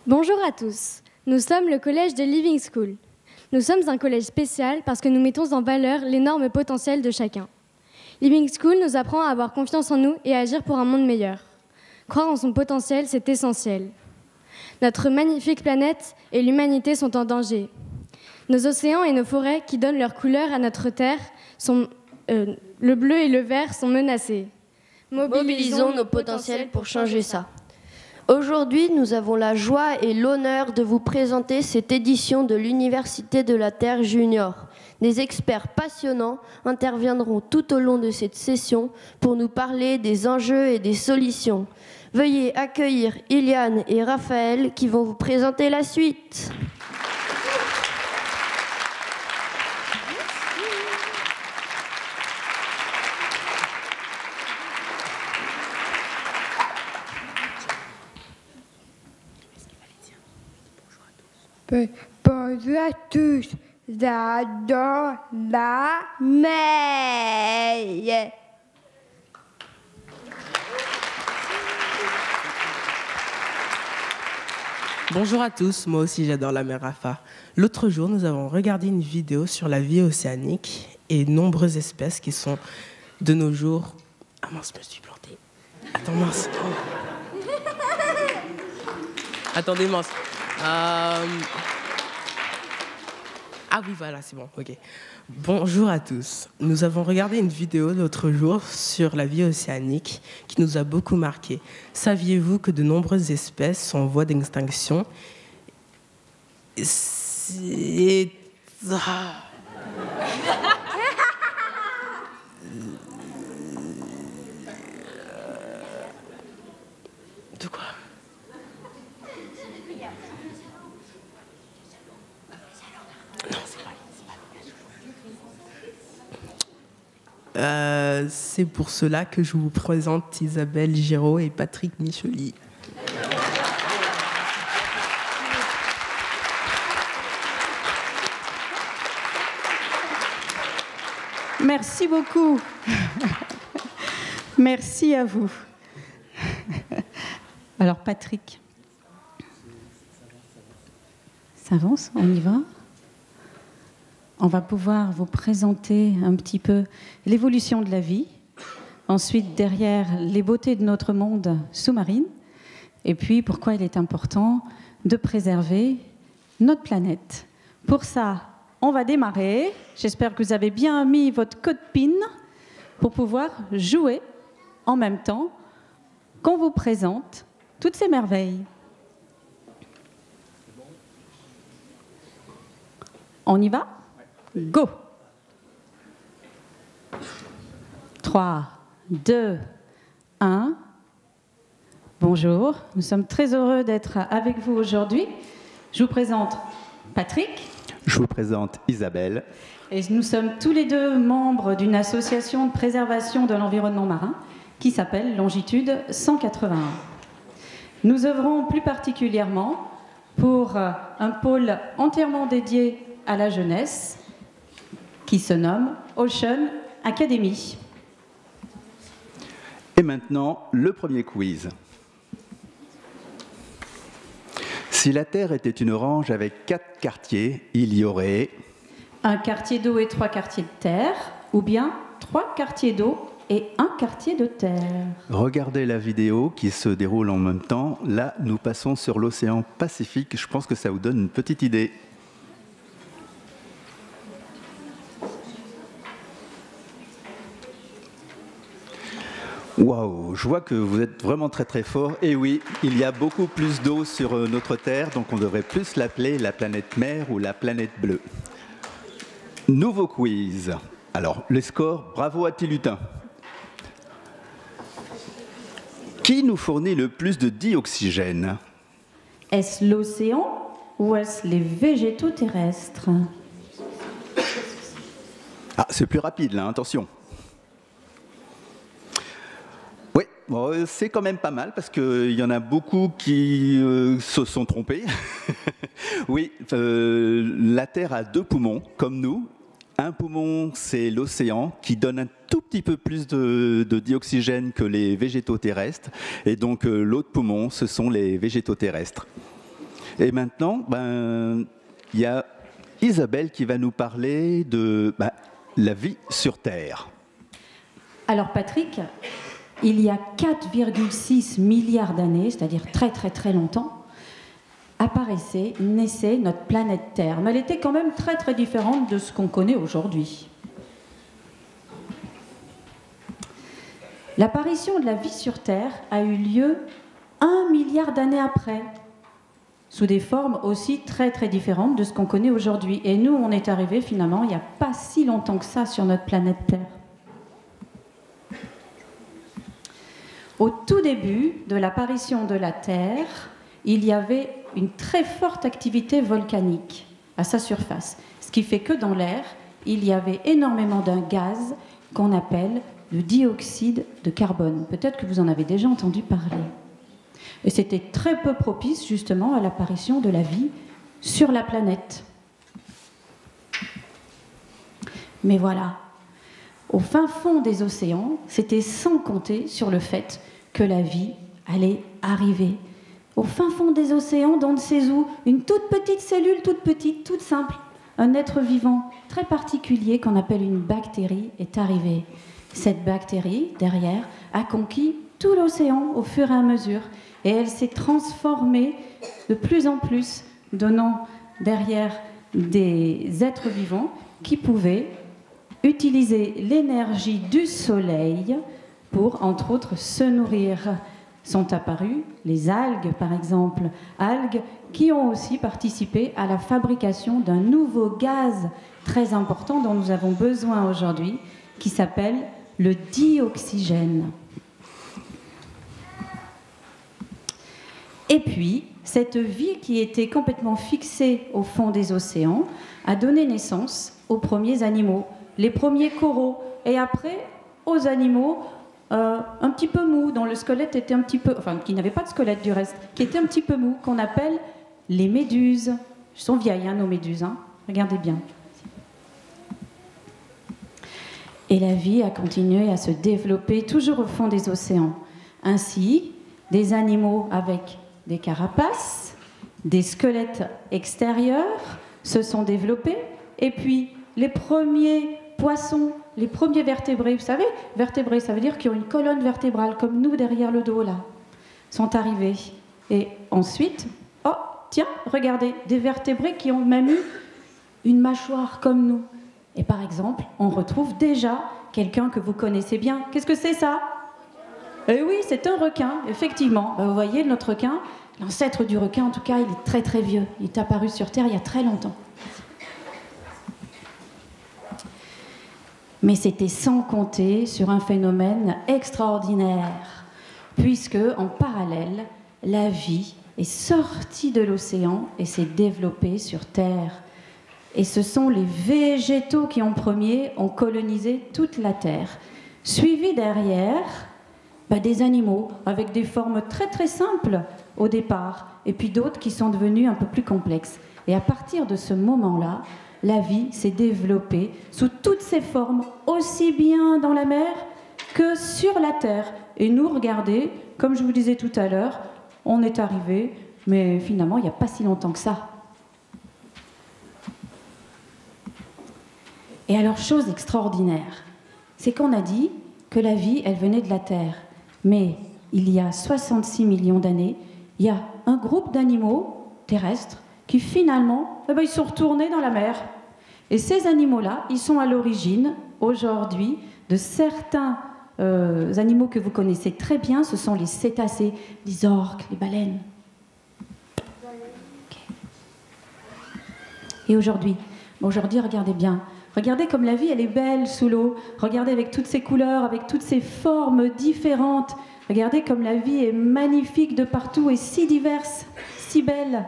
Bonjour à tous, nous sommes le collège de Living School. Nous sommes un collège spécial parce que nous mettons en valeur l'énorme potentiel de chacun. Living School nous apprend à avoir confiance en nous et à agir pour un monde meilleur. Croire en son potentiel, c'est essentiel. Notre magnifique planète et l'humanité sont en danger. Nos océans et nos forêts qui donnent leur couleur à notre terre, le bleu et le vert, sont menacés. Mobilisons nos potentiels pour changer ça. Aujourd'hui, nous avons la joie et l'honneur de vous présenter cette édition de l'Université de la Terre Junior. Des experts passionnants interviendront tout au long de cette session pour nous parler des enjeux et des solutions. Veuillez accueillir Iliane et Raphaël qui vont vous présenter la suite. Bonjour à tous, j'adore la mer. Bonjour à tous, moi aussi j'adore la mer Rafa. L'autre jour, nous avons regardé une vidéo sur la vie océanique et nombreuses espèces qui sont de nos jours... Ah mince, je me suis plantée. Attends, mince. Attendez, mince. Ah oui, voilà, c'est bon, ok. Bonjour à tous. Nous avons regardé une vidéo l'autre jour sur la vie océanique qui nous a beaucoup marqué. Saviez-vous que de nombreuses espèces sont en voie d'extinction? C'est... De quoi? C'est pour cela que je vous présente Isabelle Giraud et Patrick Micheli. Merci beaucoup. Merci à vous. Alors Patrick, ça avance, on y va? On va pouvoir vous présenter un petit peu l'évolution de la vie, ensuite derrière les beautés de notre monde sous-marine, et puis pourquoi il est important de préserver notre planète. Pour ça, on va démarrer. J'espère que vous avez bien mis votre code PIN pour pouvoir jouer en même temps qu'on vous présente toutes ces merveilles. On y va ? Go! 3, 2, 1. Bonjour, nous sommes très heureux d'être avec vous aujourd'hui. Je vous présente Patrick. Je vous présente Isabelle. Et nous sommes tous les deux membres d'une association de préservation de l'environnement marin qui s'appelle Longitude 181. Nous œuvrons plus particulièrement pour un pôle entièrement dédié à la jeunesse qui se nomme Ocean Academy. Et maintenant, le premier quiz. Si la Terre était une orange avec 4 quartiers, il y aurait... un quartier d'eau et 3 quartiers de terre, ou bien 3 quartiers d'eau et 1 quartier de terre. Regardez la vidéo qui se déroule en même temps. Là, nous passons sur l'océan Pacifique. Je pense que ça vous donne une petite idée. Waouh, je vois que vous êtes vraiment très très fort. Et oui, il y a beaucoup plus d'eau sur notre Terre, donc on devrait plus l'appeler la planète mer ou la planète bleue. Nouveau quiz. Alors, les scores, bravo à Tilutin. Qui nous fournit le plus de dioxygène? Est-ce l'océan ou est-ce les végétaux terrestres? Ah, c'est plus rapide là, attention. Oui, bon, c'est quand même pas mal parce qu'il y en a beaucoup qui se sont trompés. Oui, la Terre a 2 poumons, comme nous. Un poumon, c'est l'océan, qui donne un tout petit peu plus de dioxygène que les végétaux terrestres. Et donc, l'autre poumon, ce sont les végétaux terrestres. Et maintenant, il y a Isabelle qui va nous parler de la vie sur Terre. Alors Patrick, il y a 4,6 milliards d'années, c'est-à-dire très très très longtemps, naissait notre planète Terre. Mais elle était quand même très très différente de ce qu'on connaît aujourd'hui. L'apparition de la vie sur Terre a eu lieu 1 milliard d'années après, sous des formes aussi très très différentes de ce qu'on connaît aujourd'hui. Et nous, on est arrivés finalement il n'y a pas si longtemps que ça sur notre planète Terre. Au tout début de l'apparition de la Terre, il y avait une très forte activité volcanique à sa surface, ce qui fait que dans l'air, il y avait énormément d'un gaz qu'on appelle le dioxyde de carbone. Peut-être que vous en avez déjà entendu parler. Et c'était très peu propice justement à l'apparition de la vie sur la planète. Mais voilà, au fin fond des océans, c'était sans compter sur le fait que la vie allait arriver. Au fin fond des océans, dans ne sait où, une toute petite cellule, toute petite, toute simple, un être vivant très particulier qu'on appelle une bactérie est arrivé. Cette bactérie, derrière, a conquis tout l'océan au fur et à mesure. Et elle s'est transformée de plus en plus, donnant derrière des êtres vivants qui pouvaient utiliser l'énergie du soleil pour, entre autres, se nourrir. Sont apparues les algues, par exemple, algues qui ont aussi participé à la fabrication d'un nouveau gaz très important dont nous avons besoin aujourd'hui, qui s'appelle le dioxygène. Et puis, cette vie qui était complètement fixée au fond des océans a donné naissance aux premiers animaux, les premiers coraux, et après aux animaux un petit peu mous, dont le squelette était un petit peu, enfin qui n'avait pas de squelette du reste, qui était un petit peu mou, qu'on appelle les méduses. Elles sont vieilles, nos méduses, regardez bien. Et la vie a continué à se développer toujours au fond des océans. Ainsi, des animaux avec des carapaces, des squelettes extérieurs se sont développés, et puis les premiers poissons, les premiers vertébrés, vous savez, vertébrés, ça veut dire qu'ils ont une colonne vertébrale, comme nous derrière le dos, là, sont arrivés. Et ensuite, oh, tiens, regardez, des vertébrés qui ont même eu une mâchoire comme nous. Et par exemple, on retrouve déjà quelqu'un que vous connaissez bien. Qu'est-ce que c'est ça? Eh oui, c'est un requin, effectivement. Vous voyez, notre requin, l'ancêtre du requin, en tout cas, il est très très vieux. Il est apparu sur Terre il y a très longtemps. Mais c'était sans compter sur un phénomène extraordinaire, puisque, en parallèle, la vie est sortie de l'océan et s'est développée sur Terre. Et ce sont les végétaux qui, en premier, ont colonisé toute la Terre, suivis derrière des animaux avec des formes très très simples au départ, et puis d'autres qui sont devenus un peu plus complexes. Et à partir de ce moment-là, la vie s'est développée sous toutes ses formes, aussi bien dans la mer que sur la terre. Et nous, regardez, comme je vous disais tout à l'heure, on est arrivé, mais finalement, il n'y a pas si longtemps que ça. Et alors, chose extraordinaire, c'est qu'on a dit que la vie, elle venait de la Terre. Mais il y a 66 millions d'années, il y a un groupe d'animaux terrestres qui finalement, ils sont retournés dans la mer. Et ces animaux-là, ils sont à l'origine, aujourd'hui, de certains animaux que vous connaissez très bien. Ce sont les cétacés, les orques, les baleines. Okay. Et aujourd'hui, regardez bien. Regardez comme la vie, elle est belle sous l'eau. Regardez avec toutes ses couleurs, avec toutes ses formes différentes. Regardez comme la vie est magnifique de partout et si diverse, si belle.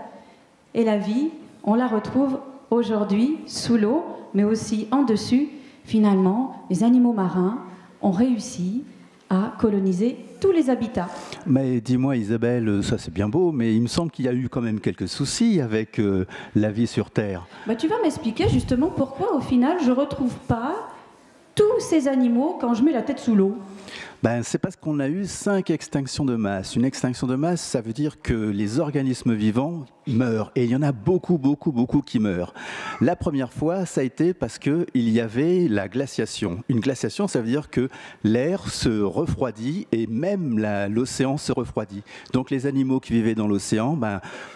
Et la vie, on la retrouve aujourd'hui sous l'eau, mais aussi en dessus. Finalement, les animaux marins ont réussi à coloniser tous les habitats. Mais dis-moi Isabelle, ça c'est bien beau, mais il me semble qu'il y a eu quand même quelques soucis avec la vie sur Terre. Tu vas m'expliquer justement pourquoi au final je ne retrouve pas tous ces animaux quand je mets la tête sous l'eau. C'est parce qu'on a eu 5 extinctions de masse. Une extinction de masse, ça veut dire que les organismes vivants meurent. Et il y en a beaucoup, beaucoup, beaucoup qui meurent. La première fois, ça a été parce qu'il y avait la glaciation. Une glaciation, ça veut dire que l'air se refroidit et même l'océan se refroidit. Donc les animaux qui vivaient dans l'océan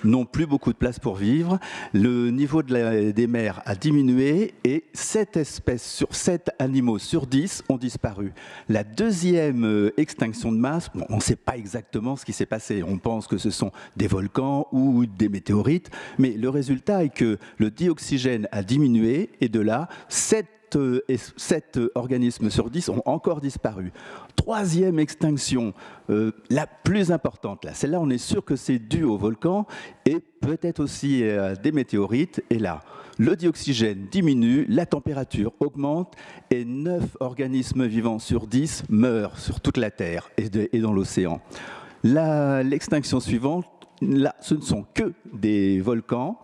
n'ont plus beaucoup de place pour vivre. Le niveau des mers a diminué et 7 espèces sur 7 animaux sur 10 ont disparu. La deuxième extinction de masse, on ne sait pas exactement ce qui s'est passé. On pense que ce sont des volcans ou des météorites, mais le résultat est que le dioxygène a diminué et de là, 7 organismes sur 10 ont encore disparu. Troisième extinction, la plus importante, celle-là on est sûr que c'est dû au volcan et peut-être aussi à des météorites, et là, le dioxygène diminue, la température augmente et 9 organismes vivants sur 10 meurent sur toute la Terre et dans l'océan. L'extinction suivante, là, ce ne sont que des volcans.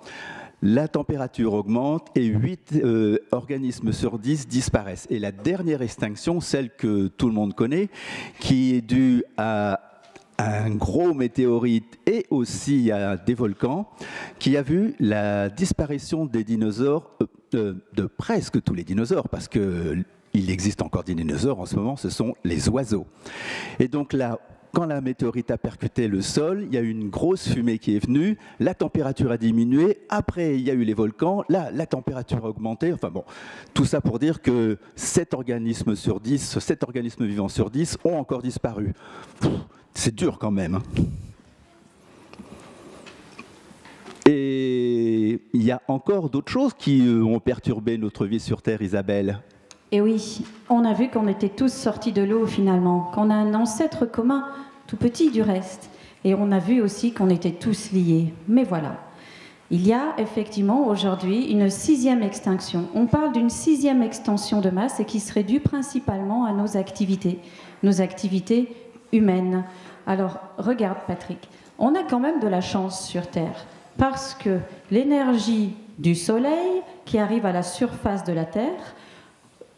La température augmente et 8 organismes sur 10 disparaissent. Et la dernière extinction, celle que tout le monde connaît, qui est due à un gros météorite et aussi à des volcans, qui a vu la disparition des dinosaures, de presque tous les dinosaures, parce qu'il existe encore des dinosaures en ce moment, ce sont les oiseaux. Et donc là, quand la météorite a percuté le sol, il y a eu une grosse fumée qui est venue, la température a diminué, après il y a eu les volcans, là la température a augmenté, enfin bon, tout ça pour dire que 7 organismes vivants sur 10 ont encore disparu. C'est dur quand même. Et il y a encore d'autres choses qui ont perturbé notre vie sur Terre, Isabelle. Et oui, on a vu qu'on était tous sortis de l'eau finalement, qu'on a un ancêtre commun, tout petit du reste. Et on a vu aussi qu'on était tous liés. Mais voilà, il y a effectivement aujourd'hui une 6e extinction. On parle d'une 6e extension de masse et qui serait due principalement à nos activités humaines. Alors, regarde Patrick, on a quand même de la chance sur Terre, parce que l'énergie du Soleil qui arrive à la surface de la Terre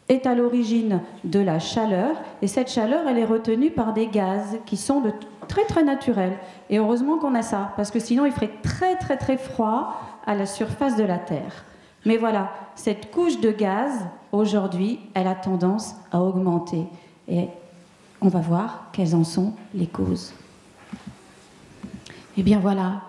est à l'origine de la chaleur, et cette chaleur, elle est retenue par des gaz qui sont très très naturels. Et heureusement qu'on a ça, parce que sinon il ferait très très très froid à la surface de la Terre. Mais voilà, cette couche de gaz, aujourd'hui, elle a tendance à augmenter. Et on va voir quelles en sont les causes. Eh bien voilà,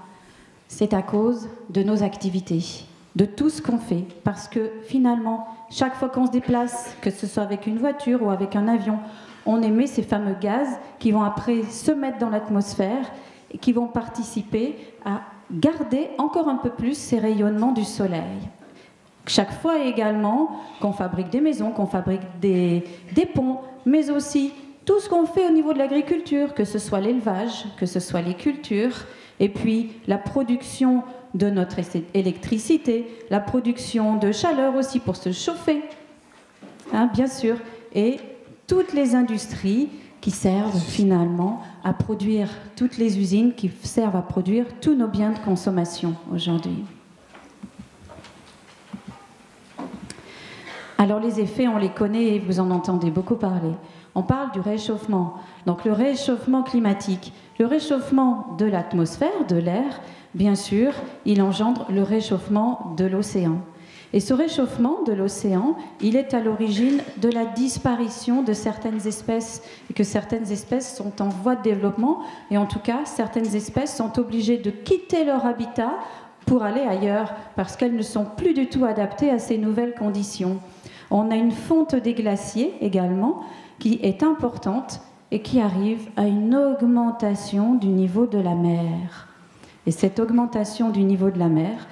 c'est à cause de nos activités, de tout ce qu'on fait, parce que finalement, chaque fois qu'on se déplace, que ce soit avec une voiture ou avec un avion, on émet ces fameux gaz qui vont après se mettre dans l'atmosphère et qui vont participer à garder encore un peu plus ces rayonnements du soleil. Chaque fois également qu'on fabrique des maisons, qu'on fabrique des ponts, mais aussi tout ce qu'on fait au niveau de l'agriculture, que ce soit l'élevage, que ce soit les cultures, et puis la production de notre électricité, la production de chaleur aussi pour se chauffer, bien sûr, et toutes les industries qui servent finalement à produire, toutes les usines qui servent à produire tous nos biens de consommation aujourd'hui. Alors les effets, on les connaît et vous en entendez beaucoup parler. On parle du réchauffement, donc le réchauffement climatique. Le réchauffement de l'atmosphère, de l'air, bien sûr, il engendre le réchauffement de l'océan. Et ce réchauffement de l'océan, il est à l'origine de la disparition de certaines espèces, et que certaines espèces sont en voie de développement, et en tout cas, certaines espèces sont obligées de quitter leur habitat pour aller ailleurs, parce qu'elles ne sont plus du tout adaptées à ces nouvelles conditions. On a une fonte des glaciers également, qui est importante et qui arrive à une augmentation du niveau de la mer. Et cette augmentation du niveau de la mer,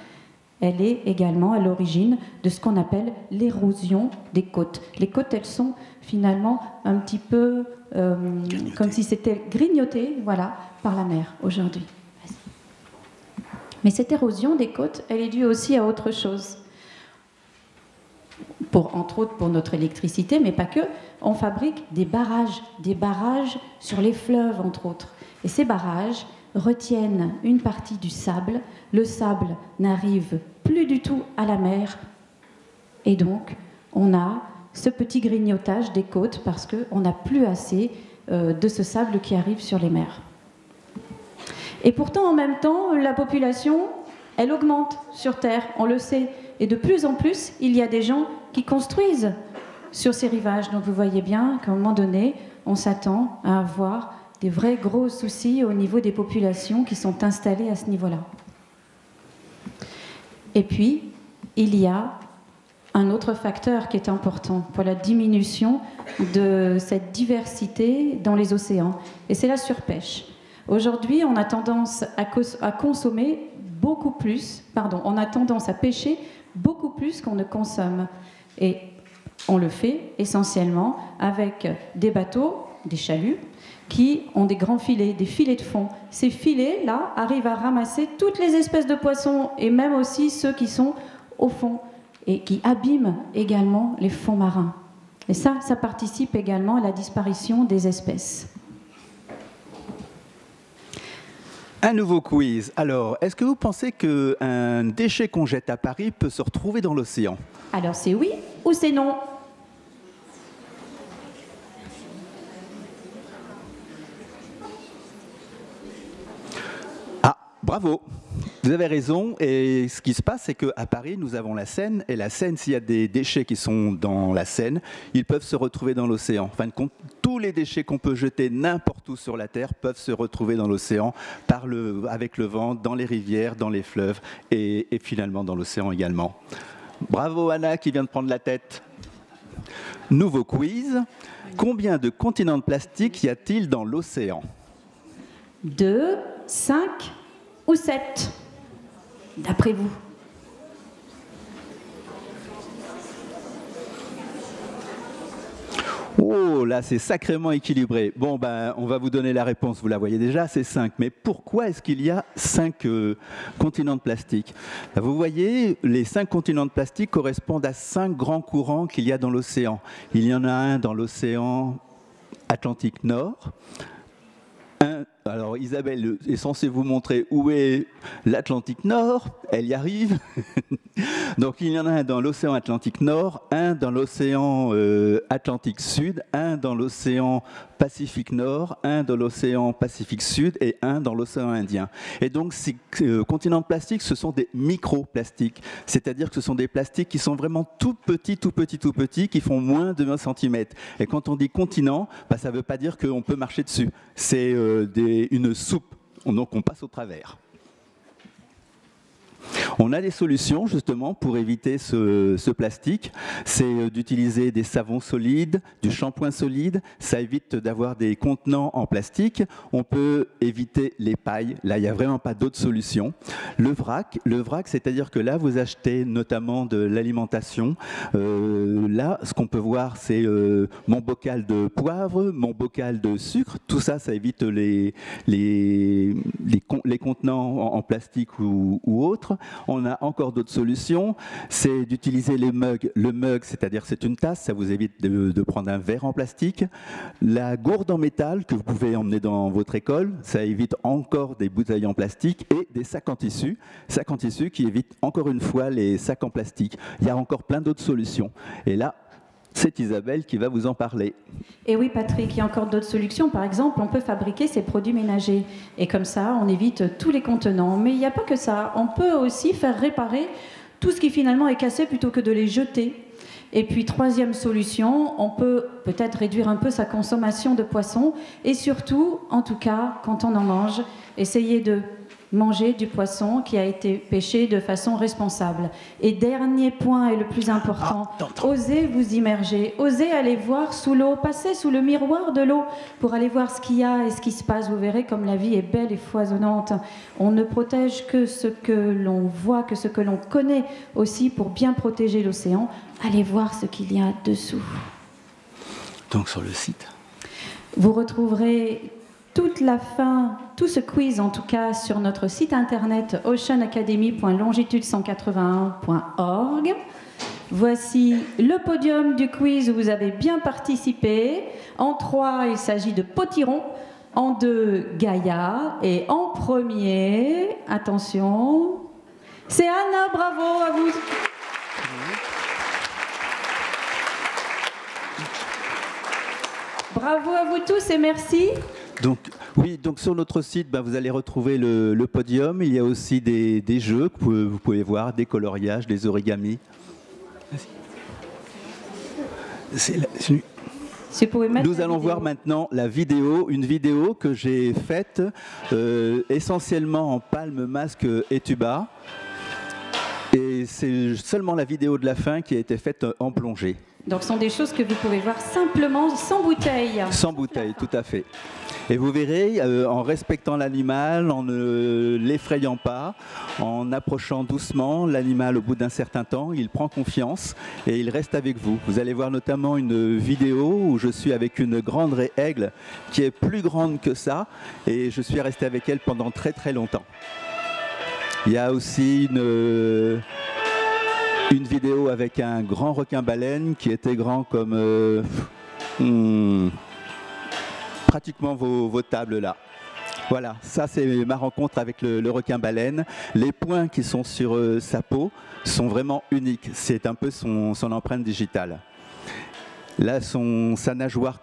elle est également à l'origine de ce qu'on appelle l'érosion des côtes. Les côtes, elles sont finalement un petit peu comme si c'était grignoté, voilà, par la mer aujourd'hui. Mais cette érosion des côtes, elle est due aussi à autre chose. Entre autres pour notre électricité, mais pas que, on fabrique des barrages sur les fleuves, entre autres. Et ces barrages retiennent une partie du sable. Le sable n'arrive plus du tout à la mer. Et donc, on a ce petit grignotage des côtes parce qu'on n'a plus assez de ce sable qui arrive sur les mers. Et pourtant, en même temps, la population, elle augmente sur Terre, on le sait. Et de plus en plus, il y a des gens qui construisent sur ces rivages. Donc vous voyez bien qu'à un moment donné, on s'attend à avoir des vrais gros soucis au niveau des populations qui sont installées à ce niveau-là. Et puis, il y a un autre facteur qui est important pour la diminution de cette diversité dans les océans, et c'est la surpêche. Aujourd'hui, on a tendance à consommer beaucoup plus, on a tendance à pêcher beaucoup plus qu'on ne consomme. Et on le fait essentiellement avec des bateaux, des chaluts, qui ont des grands filets, des filets de fond. Ces filets-là arrivent à ramasser toutes les espèces de poissons, et même aussi ceux qui sont au fond, et qui abîment également les fonds marins. Et ça participe également à la disparition des espèces. Un nouveau quiz. Alors, est-ce que vous pensez qu'un déchet qu'on jette à Paris peut se retrouver dans l'océan? Alors, c'est oui ou c'est non? Ah, bravo! Vous avez raison, et ce qui se passe, c'est qu'à Paris, nous avons la Seine, et la Seine, s'il y a des déchets qui sont dans la Seine, ils peuvent se retrouver dans l'océan. En fin de compte, tous les déchets qu'on peut jeter n'importe où sur la Terre peuvent se retrouver dans l'océan avec le vent, dans les rivières, dans les fleuves, et finalement dans l'océan également. Bravo Anna qui vient de prendre la tête. Nouveau quiz. Combien de continents de plastique y a-t-il dans l'océan? 2, 5 ou 7, d'après vous? Oh, là, c'est sacrément équilibré. Bon, ben, on va vous donner la réponse, vous la voyez déjà, c'est 5. Mais pourquoi est-ce qu'il y a 5 continents de plastique? Ben, vous voyez, les 5 continents de plastique correspondent à 5 grands courants qu'il y a dans l'océan. Il y en a un dans l'océan Atlantique Nord. Alors Isabelle est censée vous montrer où est l'Atlantique Nord, elle y arrive. Donc il y en a un dans l'océan Atlantique Nord, un dans l'océan Atlantique Sud, un dans l'océan Pacifique Nord, un dans l'océan Pacifique Sud et un dans l'océan Indien. Et donc ces continents de plastique, ce sont des microplastiques, c'est-à-dire que ce sont des plastiques qui sont vraiment tout petits, qui font moins de 20 cm. Et quand on dit continent, bah, ça ne veut pas dire qu'on peut marcher dessus. C'est une soupe, donc on passe au travers. On a des solutions justement pour éviter ce plastique, c'est d'utiliser des savons solides, du shampoing solide, ça évite d'avoir des contenants en plastique, on peut éviter les pailles, là il n'y a vraiment pas d'autre solution. Le vrac, c'est-à-dire que là vous achetez notamment de l'alimentation, là ce qu'on peut voir c'est mon bocal de poivre, mon bocal de sucre, tout ça, ça évite les contenants en plastique ou autres. On a encore d'autres solutions, c'est d'utiliser les mugs. Le mug, c'est-à-dire c'est une tasse, ça vous évite de prendre un verre en plastique. La gourde en métal que vous pouvez emmener dans votre école, ça évite encore des bouteilles en plastique et des sacs en tissu qui évitent encore une fois les sacs en plastique. Il y a encore plein d'autres solutions. Et là, c'est Isabelle qui va vous en parler. Et oui, Patrick, il y a encore d'autres solutions. Par exemple, on peut fabriquer ces produits ménagers. Et comme ça, on évite tous les contenants. Mais il n'y a pas que ça. On peut aussi faire réparer tout ce qui finalement est cassé plutôt que de les jeter. Et puis, troisième solution, on peut peut-être réduire un peu sa consommation de poissons. Et surtout, en tout cas, quand on en mange, essayer de manger du poisson qui a été pêché de façon responsable. Et dernier point et le plus important, osez vous immerger, osez aller voir sous l'eau, passez sous le miroir de l'eau pour aller voir ce qu'il y a et ce qui se passe. Vous verrez comme la vie est belle et foisonnante. On ne protège que ce que l'on voit, que ce que l'on connaît aussi pour bien protéger l'océan. Allez voir ce qu'il y a dessous. Donc sur le site. Vous retrouverez toute la fin, tout ce quiz en tout cas sur notre site internet oceanacademy.longitude181.org. Voici le podium du quiz où vous avez bien participé. En 3, il s'agit de Potiron. En 2, Gaïa. Et en premier, attention, c'est Anna. Bravo à vous. Bravo à vous tous et merci. Donc, oui, donc sur notre site, vous allez retrouver le podium. Il y a aussi des jeux que vous pouvez voir, des coloriages, des origamis. Nous allons voir maintenant la vidéo, une vidéo que j'ai faite essentiellement en palme, masque et tuba. Et c'est seulement la vidéo de la fin qui a été faite en plongée. Donc ce sont des choses que vous pouvez voir simplement, sans bouteille. Sans bouteille, tout à fait. Et vous verrez, en respectant l'animal, en ne l'effrayant pas, en approchant doucement l'animal au bout d'un certain temps, il prend confiance et il reste avec vous. Vous allez voir notamment une vidéo où je suis avec une grande raie aigle qui est plus grande que ça et je suis resté avec elle pendant très très longtemps. Il y a aussi une vidéo avec un grand requin-baleine qui était grand comme pratiquement vos tables là. Voilà, ça c'est ma rencontre avec le requin-baleine. Les points qui sont sur sa peau sont vraiment uniques. C'est un peu son empreinte digitale. Là, sa nageoire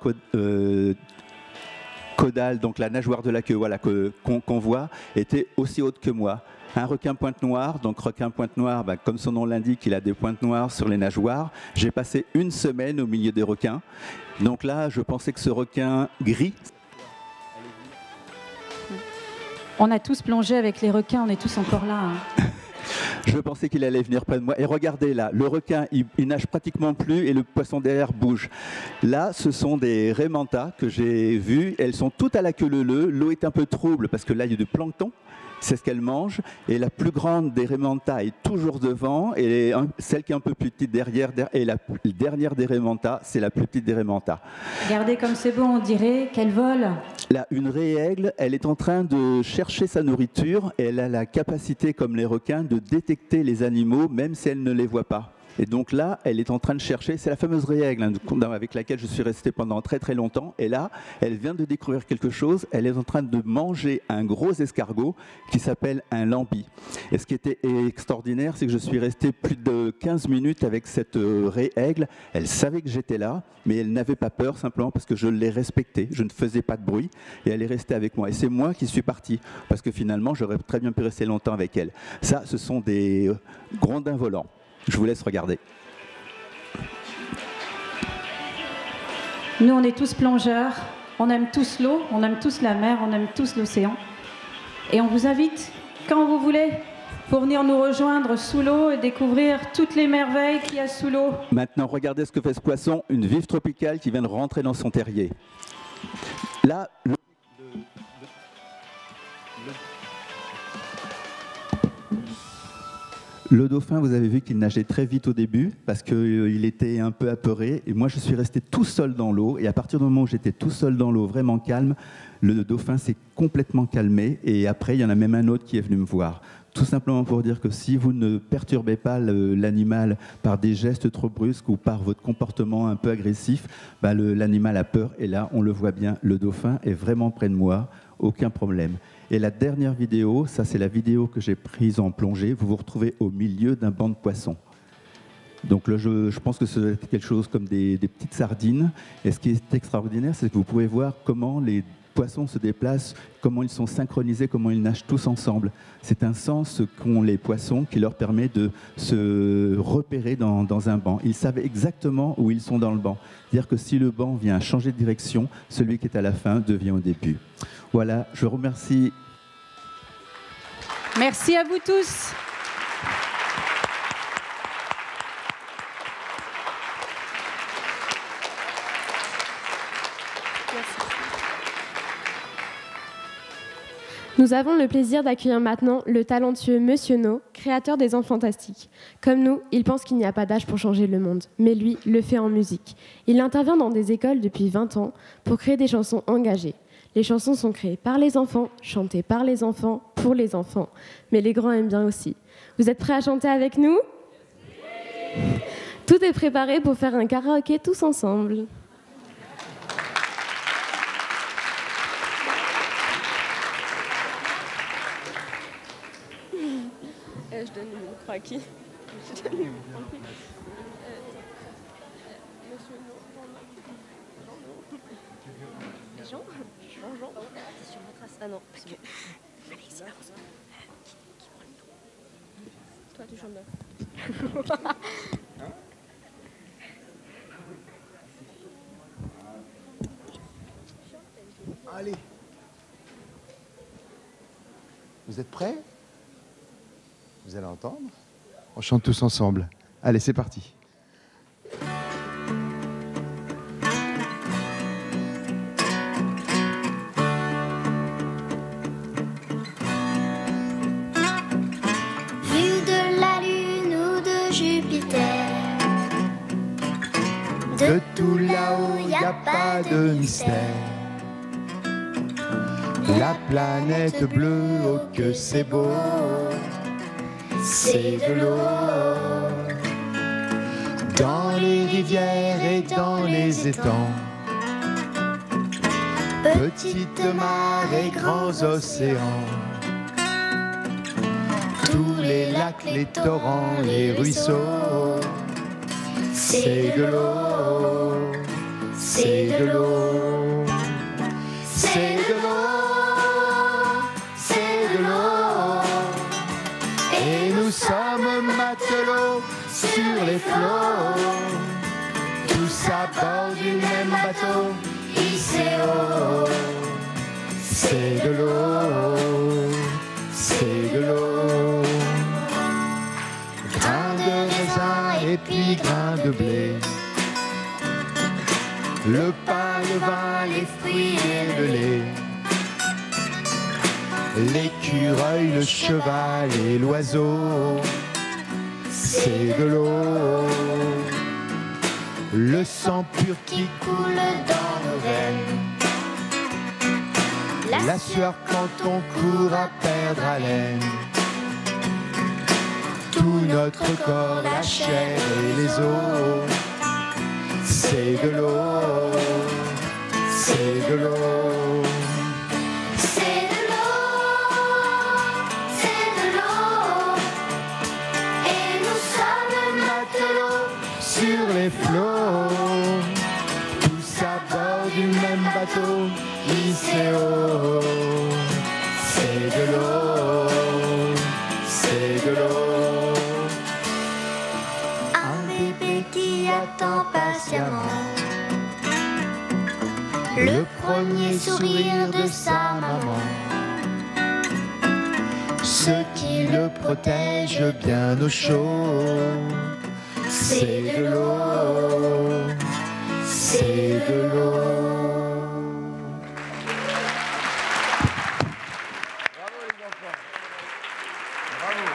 caudale, donc la nageoire de la queue, voilà, qu'on voit, était aussi haute que moi. Un requin pointe noire, donc requin pointe noire, comme son nom l'indique, il a des pointes noires sur les nageoires. J'ai passé une semaine au milieu des requins. Donc là, je pensais que ce requin gris... On a tous plongé avec les requins, on est tous encore là. Hein. Je pensais qu'il allait venir près de moi. Et regardez là, le requin, il nage pratiquement plus et le poisson derrière bouge. Là, ce sont des raies mantas que j'ai vues. Elles sont toutes à la queue leu-leu. L'eau est un peu trouble parce que là, il y a du plancton. C'est ce qu'elle mange. Et la plus grande des raies mantas est toujours devant. Et celle qui est un peu plus petite derrière. Et la dernière des raies mantas, c'est la plus petite des raies mantas. Regardez comme c'est beau, on dirait qu'elle vole. Là, une raie aigle, elle est en train de chercher sa nourriture. Et elle a la capacité, comme les requins, de détecter les animaux, même si elle ne les voit pas. Et donc là, elle est en train de chercher, c'est la fameuse raie aigle avec laquelle je suis resté pendant très très longtemps. Et là, elle vient de découvrir quelque chose, elle est en train de manger un gros escargot qui s'appelle un lambi. Et ce qui était extraordinaire, c'est que je suis resté plus de 15 minutes avec cette raie aigle. Elle savait que j'étais là, mais elle n'avait pas peur simplement parce que je l'ai respectée. Je ne faisais pas de bruit et elle est restée avec moi. Et c'est moi qui suis parti parce que finalement, j'aurais très bien pu rester longtemps avec elle. Ça, ce sont des grondins volants. Je vous laisse regarder. Nous, on est tous plongeurs, on aime tous l'eau, on aime tous la mer, on aime tous l'océan. Et on vous invite, quand vous voulez, pour venir nous rejoindre sous l'eau et découvrir toutes les merveilles qu'il y a sous l'eau. Maintenant, regardez ce que fait ce poisson, une vive tropicale qui vient de rentrer dans son terrier. Là, le dauphin, vous avez vu qu'il nageait très vite au début parce qu'il était un peu apeuré. Et moi, je suis resté tout seul dans l'eau. Et à partir du moment où j'étais tout seul dans l'eau, vraiment calme, le dauphin s'est complètement calmé. Et après, il y en a même un autre qui est venu me voir. Tout simplement pour dire que si vous ne perturbez pas l'animal par des gestes trop brusques ou par votre comportement un peu agressif, l'animal a peur. Et là, on le voit bien, le dauphin est vraiment près de moi, aucun problème. Et la dernière vidéo, ça c'est la vidéo que j'ai prise en plongée, vous vous retrouvez au milieu d'un banc de poissons. Donc là, je pense que c'est quelque chose comme des petites sardines. Et ce qui est extraordinaire, c'est que vous pouvez voir comment les poissons se déplacent, comment ils sont synchronisés, comment ils nagent tous ensemble. C'est un sens qu'ont les poissons qui leur permet de se repérer dans un banc. Ils savent exactement où ils sont dans le banc. C'est-à-dire que si le banc vient changer de direction, celui qui est à la fin devient au début. Voilà, je vous remercie. Merci à vous tous. Nous avons le plaisir d'accueillir maintenant le talentueux Monsieur No, créateur des Enfants Fantastiques. Comme nous, il pense qu'il n'y a pas d'âge pour changer le monde, mais lui le fait en musique. Il intervient dans des écoles depuis 20 ans pour créer des chansons engagées. Les chansons sont créées par les enfants, chantées par les enfants, pour les enfants. Mais les grands aiment bien aussi. Vous êtes prêts à chanter avec nous ? Tout est préparé pour faire un karaoké tous ensemble. Je donne le micro à qui ? Je donne le micro à qui ? Monsieur No. Ah non, parce que... Alexis, avance. Toi, tu chantes bien. Allez. Vous êtes prêts? Vous allez entendre. On chante tous ensemble. Allez, c'est parti. Vue de la Lune ou de Jupiter, de tout là-haut, y a pas de mystère. La planète bleue, oh que c'est beau, C'est de l'eau. dans les rivières et dans les étangs. Petites mares et grands océans. Tous les lacs, les torrents, les ruisseaux. C'est de l'eau, c'est de l'eau, c'est de l'eau, c'est de l'eau. Et nous sommes matelots sur les flots, tous à bord du même bateau, ICO. C'est de l'eau, c'est de l'eau. Grain de raisin et puis grain de blé. Le pain, le vin, les fruits et le lait. L'écureuil, le cheval et l'oiseau. C'est de l'eau. Le sang pur qui Coule dans nos veines. la sueur quand on court à perdre haleine. Tout notre corps, la chair et les os. C'est de l'eau, c'est de l'eau. C'est de l'eau, c'est de l'eau. Et nous sommes Matelots sur les flots, tous à bord du même bateau, ICO. C'est de l'eau, c'est de l'eau. un bébé qui attend patiemment le premier sourire de sa maman. Ce qui le protège bien au chaud, c'est de l'eau, c'est de l'eau. Bravo les enfants. Bravo.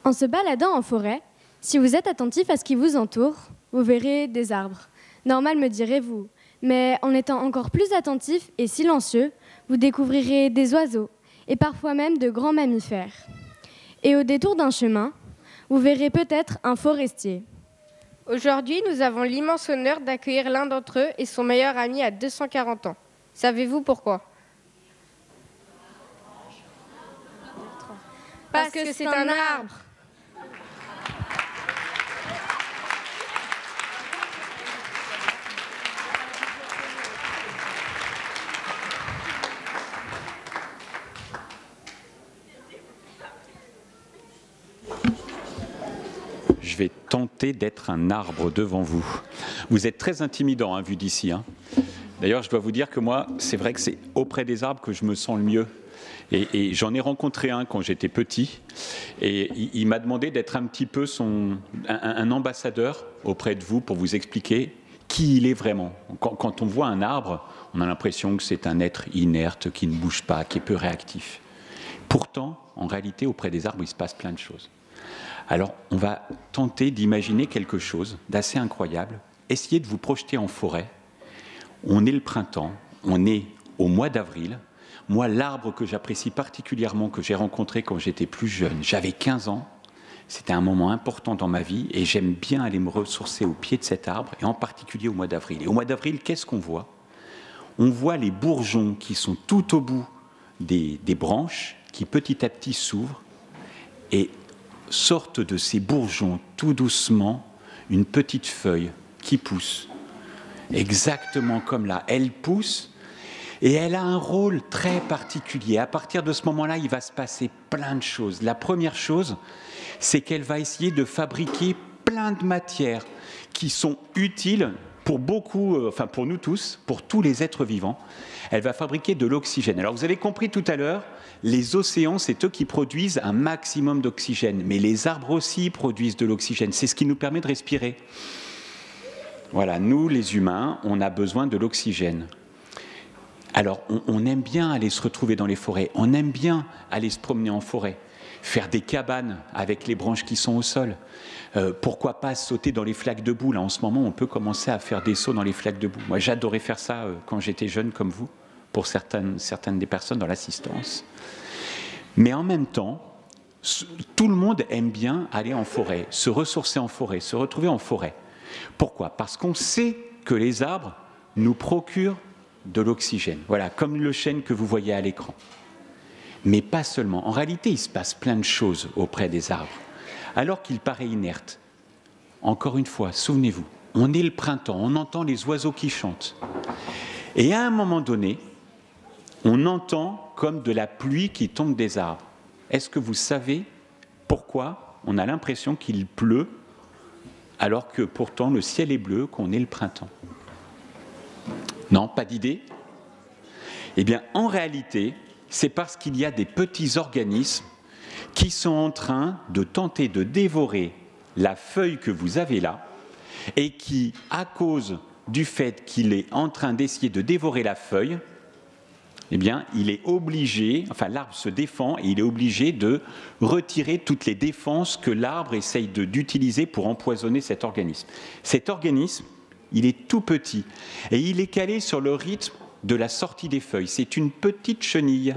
En se baladant en forêt, si vous êtes attentif à ce qui vous entoure, vous verrez des arbres. Normal, me direz-vous. Mais en étant encore plus attentif et silencieux, vous découvrirez des oiseaux et parfois même de grands mammifères. Et au détour d'un chemin, vous verrez peut-être un forestier. Aujourd'hui, nous avons l'immense honneur d'accueillir l'un d'entre eux et son meilleur ami à 240 ans. Savez-vous pourquoi? Parce que c'est un arbre. Je vais tenter d'être un arbre devant vous. Vous êtes très intimidant, hein, vu d'ici. Hein. D'ailleurs, je dois vous dire que moi, c'est vrai que c'est auprès des arbres que je me sens le mieux. Et j'en ai rencontré un quand j'étais petit, et il m'a demandé d'être un petit peu un ambassadeur auprès de vous pour vous expliquer qui il est vraiment. Quand on voit un arbre, on a l'impression que c'est un être inerte, qui ne bouge pas, qui est peu réactif. Pourtant, en réalité, auprès des arbres, il se passe plein de choses. Alors, on va tenter d'imaginer quelque chose d'assez incroyable. Essayez de vous projeter en forêt. On est le printemps, on est au mois d'avril. Moi, l'arbre que j'apprécie particulièrement, que j'ai rencontré quand j'étais plus jeune, j'avais 15 ans, c'était un moment important dans ma vie, et j'aime bien aller me ressourcer au pied de cet arbre, et en particulier au mois d'avril. Et au mois d'avril, qu'est-ce qu'on voit? On voit les bourgeons qui sont tout au bout des branches, qui petit à petit s'ouvrent, et sortent de ces bourgeons tout doucement une petite feuille qui pousse. Exactement comme là, elle pousse, et elle a un rôle très particulier. À partir de ce moment-là, il va se passer plein de choses. La première chose, c'est qu'elle va essayer de fabriquer plein de matières qui sont utiles pour beaucoup, enfin pour nous tous, pour tous les êtres vivants. Elle va fabriquer de l'oxygène. Alors vous avez compris tout à l'heure, les océans, c'est eux qui produisent un maximum d'oxygène. Mais les arbres aussi produisent de l'oxygène. C'est ce qui nous permet de respirer. Voilà, nous les humains, on a besoin de l'oxygène. Alors, on aime bien aller se retrouver dans les forêts, on aime bien aller se promener en forêt, faire des cabanes avec les branches qui sont au sol. Pourquoi pas sauter dans les flaques de boue? Là, en ce moment, on peut commencer à faire des sauts dans les flaques de boue. Moi, j'adorais faire ça quand j'étais jeune, comme vous, pour certaines des personnes dans l'assistance. Mais en même temps, tout le monde aime bien aller en forêt, se ressourcer en forêt, se retrouver en forêt. Pourquoi? Parce qu'on sait que les arbres nous procurent de l'oxygène, voilà, comme le chêne que vous voyez à l'écran. Mais pas seulement. En réalité, il se passe plein de choses auprès des arbres, alors qu'il paraît inerte. Encore une fois, souvenez-vous, on est le printemps, on entend les oiseaux qui chantent. Et à un moment donné, on entend comme de la pluie qui tombe des arbres. Est-ce que vous savez pourquoi on a l'impression qu'il pleut, alors que pourtant le ciel est bleu, qu'on est le printemps? Non, pas d'idée? Eh bien, en réalité, c'est parce qu'il y a des petits organismes qui sont en train de tenter de dévorer la feuille que vous avez là, et qui, à cause du fait qu'il est en train d'essayer de dévorer la feuille, eh bien, il est obligé, enfin l'arbre se défend, et il est obligé de retirer toutes les défenses que l'arbre essaye d'utiliser pour empoisonner cet organisme. Cet organisme, il est tout petit et il est calé sur le rythme de la sortie des feuilles. C'est une petite chenille.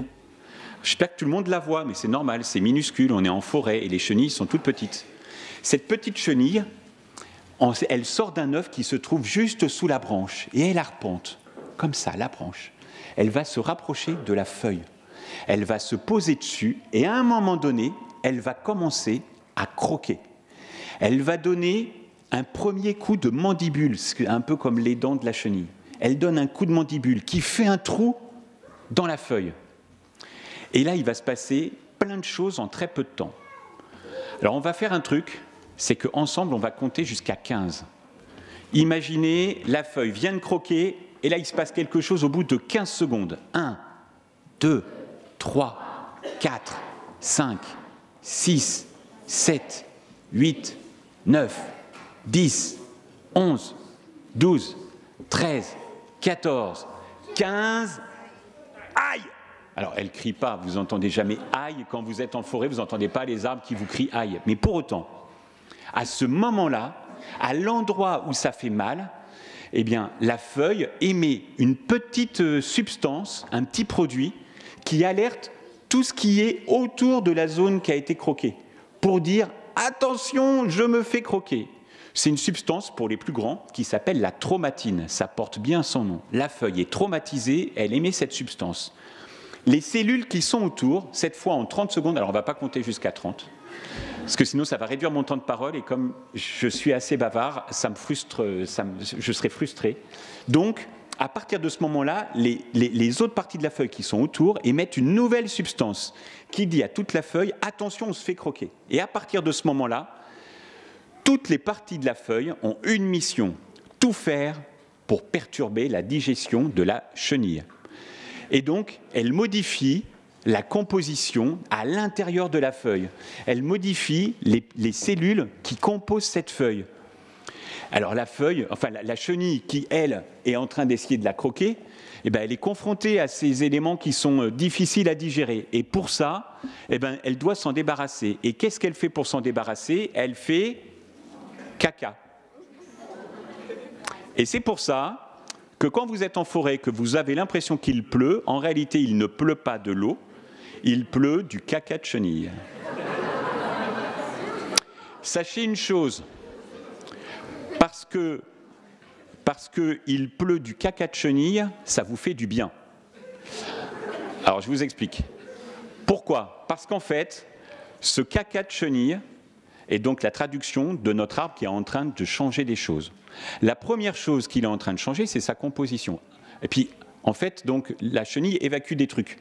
J'espère que tout le monde la voit, mais c'est normal, c'est minuscule, on est en forêt et les chenilles sont toutes petites. Cette petite chenille, elle sort d'un œuf qui se trouve juste sous la branche et elle arpente, comme ça, la branche. Elle va se rapprocher de la feuille. Elle va se poser dessus et à un moment donné, elle va commencer à croquer. Elle va donner un premier coup de mandibule, un peu comme les dents de la chenille. Elle donne un coup de mandibule qui fait un trou dans la feuille. Et là, il va se passer plein de choses en très peu de temps. Alors, on va faire un truc, c'est qu'ensemble, on va compter jusqu'à 15. Imaginez, la feuille vient de croquer, et là, il se passe quelque chose au bout de 15 secondes. 1, 2, 3, 4, 5, 6, 7, 8, 9, 10, 11, 12, 13, 14, 15, aïe! Alors, elle ne crie pas, vous n'entendez jamais aïe. Quand vous êtes en forêt, vous n'entendez pas les arbres qui vous crient aïe. Mais pour autant, à ce moment-là, à l'endroit où ça fait mal, eh bien, la feuille émet une petite substance, un petit produit, qui alerte tout ce qui est autour de la zone qui a été croquée, pour dire « Attention, je me fais croquer ». C'est une substance, pour les plus grands, qui s'appelle la traumatine. Ça porte bien son nom. La feuille est traumatisée, elle émet cette substance. Les cellules qui sont autour, cette fois en 30 secondes, alors on ne va pas compter jusqu'à 30, parce que sinon ça va réduire mon temps de parole, et comme je suis assez bavard, ça me frustre, je serai frustré. Donc, à partir de ce moment-là, les autres parties de la feuille qui sont autour émettent une nouvelle substance qui dit à toute la feuille « Attention, on se fait croquer ». Et à partir de ce moment-là, toutes les parties de la feuille ont une mission, tout faire pour perturber la digestion de la chenille. Et donc, elle modifie la composition à l'intérieur de la feuille. Elle modifie les cellules qui composent cette feuille. Alors la feuille, enfin la chenille qui, elle, est en train d'essayer de la croquer, eh ben, elle est confrontée à ces éléments qui sont difficiles à digérer. Et pour ça, eh ben, elle doit s'en débarrasser. Et qu'est-ce qu'elle fait pour s'en débarrasser? Elle fait caca. Et c'est pour ça que quand vous êtes en forêt, que vous avez l'impression qu'il pleut, en réalité, il ne pleut pas de l'eau, il pleut du caca de chenille. Sachez une chose, parce qu'il pleut du caca de chenille, ça vous fait du bien. Alors, je vous explique. Pourquoi? Parce qu'en fait, ce caca de chenille est donc la traduction de notre arbre qui est en train de changer des choses. La première chose qu'il est en train de changer, c'est sa composition. Et puis, en fait, donc, la chenille évacue des trucs.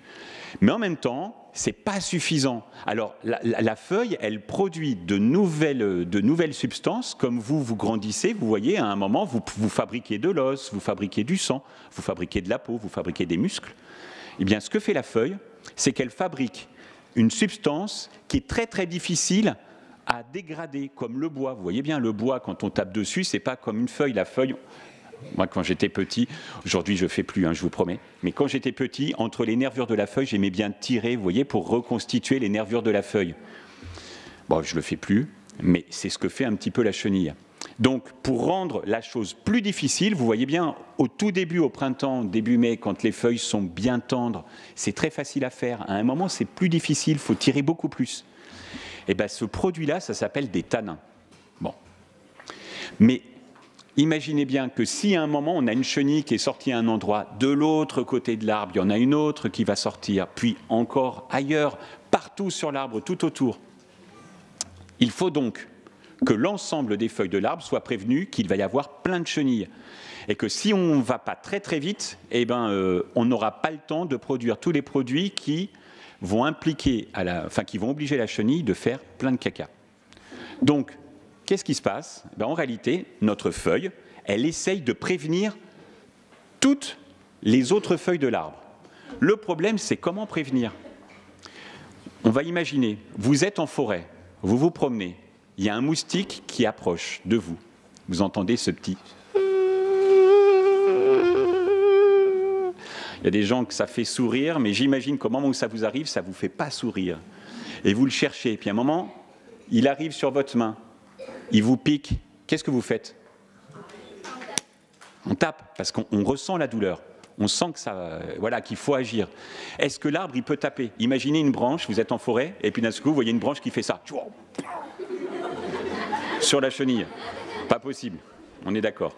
Mais en même temps, ce n'est pas suffisant. Alors, la feuille, elle produit de nouvelles substances. Comme vous grandissez, vous voyez, à un moment, vous fabriquez de l'os, vous fabriquez du sang, vous fabriquez de la peau, vous fabriquez des muscles. Eh bien, ce que fait la feuille, c'est qu'elle fabrique une substance qui est très, très difficile à dégrader, comme le bois. Vous voyez bien, le bois, quand on tape dessus, ce n'est pas comme une feuille. La feuille, moi, quand j'étais petit, aujourd'hui, je ne fais plus, je vous promets, mais quand j'étais petit, entre les nervures de la feuille, j'aimais bien tirer, vous voyez, pour reconstituer les nervures de la feuille. Bon, je ne le fais plus, mais c'est ce que fait un petit peu la chenille. Donc, pour rendre la chose plus difficile, vous voyez bien, au tout début, au printemps, début mai, quand les feuilles sont bien tendres, c'est très facile à faire. À un moment, c'est plus difficile, il faut tirer beaucoup plus. Et bien, ce produit-là, ça s'appelle des tanins. Bon. Mais imaginez bien que si à un moment, on a une chenille qui est sortie à un endroit, de l'autre côté de l'arbre, il y en a une autre qui va sortir, puis encore ailleurs, partout sur l'arbre, tout autour. Il faut donc que l'ensemble des feuilles de l'arbre soit prévenu qu'il va y avoir plein de chenilles. Et que si on ne va pas très très vite, eh ben, on n'aura pas le temps de produire tous les produits qui vont impliquer, qui vont obliger la chenille de faire plein de caca. Donc, qu'est-ce qui se passe? Ben, en réalité, notre feuille, elle essaye de prévenir toutes les autres feuilles de l'arbre. Le problème, c'est comment prévenir? On va imaginer, vous êtes en forêt, vous vous promenez, il y a un moustique qui approche de vous. Vous entendez ce petit... Il y a des gens que ça fait sourire, mais j'imagine qu'au moment où ça vous arrive, ça ne vous fait pas sourire. Et vous le cherchez, puis à un moment, il arrive sur votre main, il vous pique. Qu'est-ce que vous faites? On tape, parce qu'on ressent la douleur. On sent que ça, voilà, qu'il faut agir. Est-ce que l'arbre, il peut taper? Imaginez une branche, vous êtes en forêt, et puis d'un coup, vous voyez une branche qui fait ça. Sur la chenille. Pas possible, on est d'accord.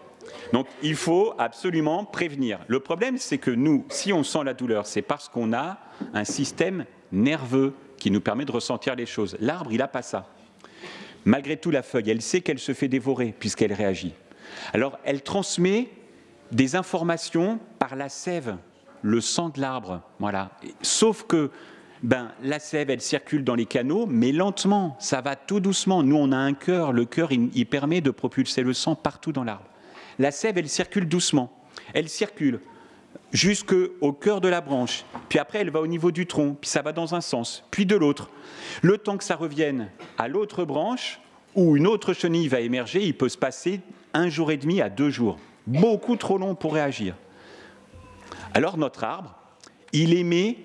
Donc, il faut absolument prévenir. Le problème, c'est que nous, si on sent la douleur, c'est parce qu'on a un système nerveux qui nous permet de ressentir les choses. L'arbre, il n'a pas ça. Malgré tout, la feuille, elle sait qu'elle se fait dévorer puisqu'elle réagit. Alors, elle transmet des informations par la sève, le sang de l'arbre. Voilà. Sauf que la sève, elle circule dans les canaux, mais lentement, ça va tout doucement. Nous, on a un cœur. Le cœur, il permet de propulser le sang partout dans l'arbre. La sève, elle circule doucement. Elle circule jusqu'au cœur de la branche. Puis après, elle va au niveau du tronc. Puis ça va dans un sens, puis de l'autre. Le temps que ça revienne à l'autre branche, où une autre chenille va émerger, il peut se passer 1 jour et demi à 2 jours. Beaucoup trop long pour réagir. Alors notre arbre, il émet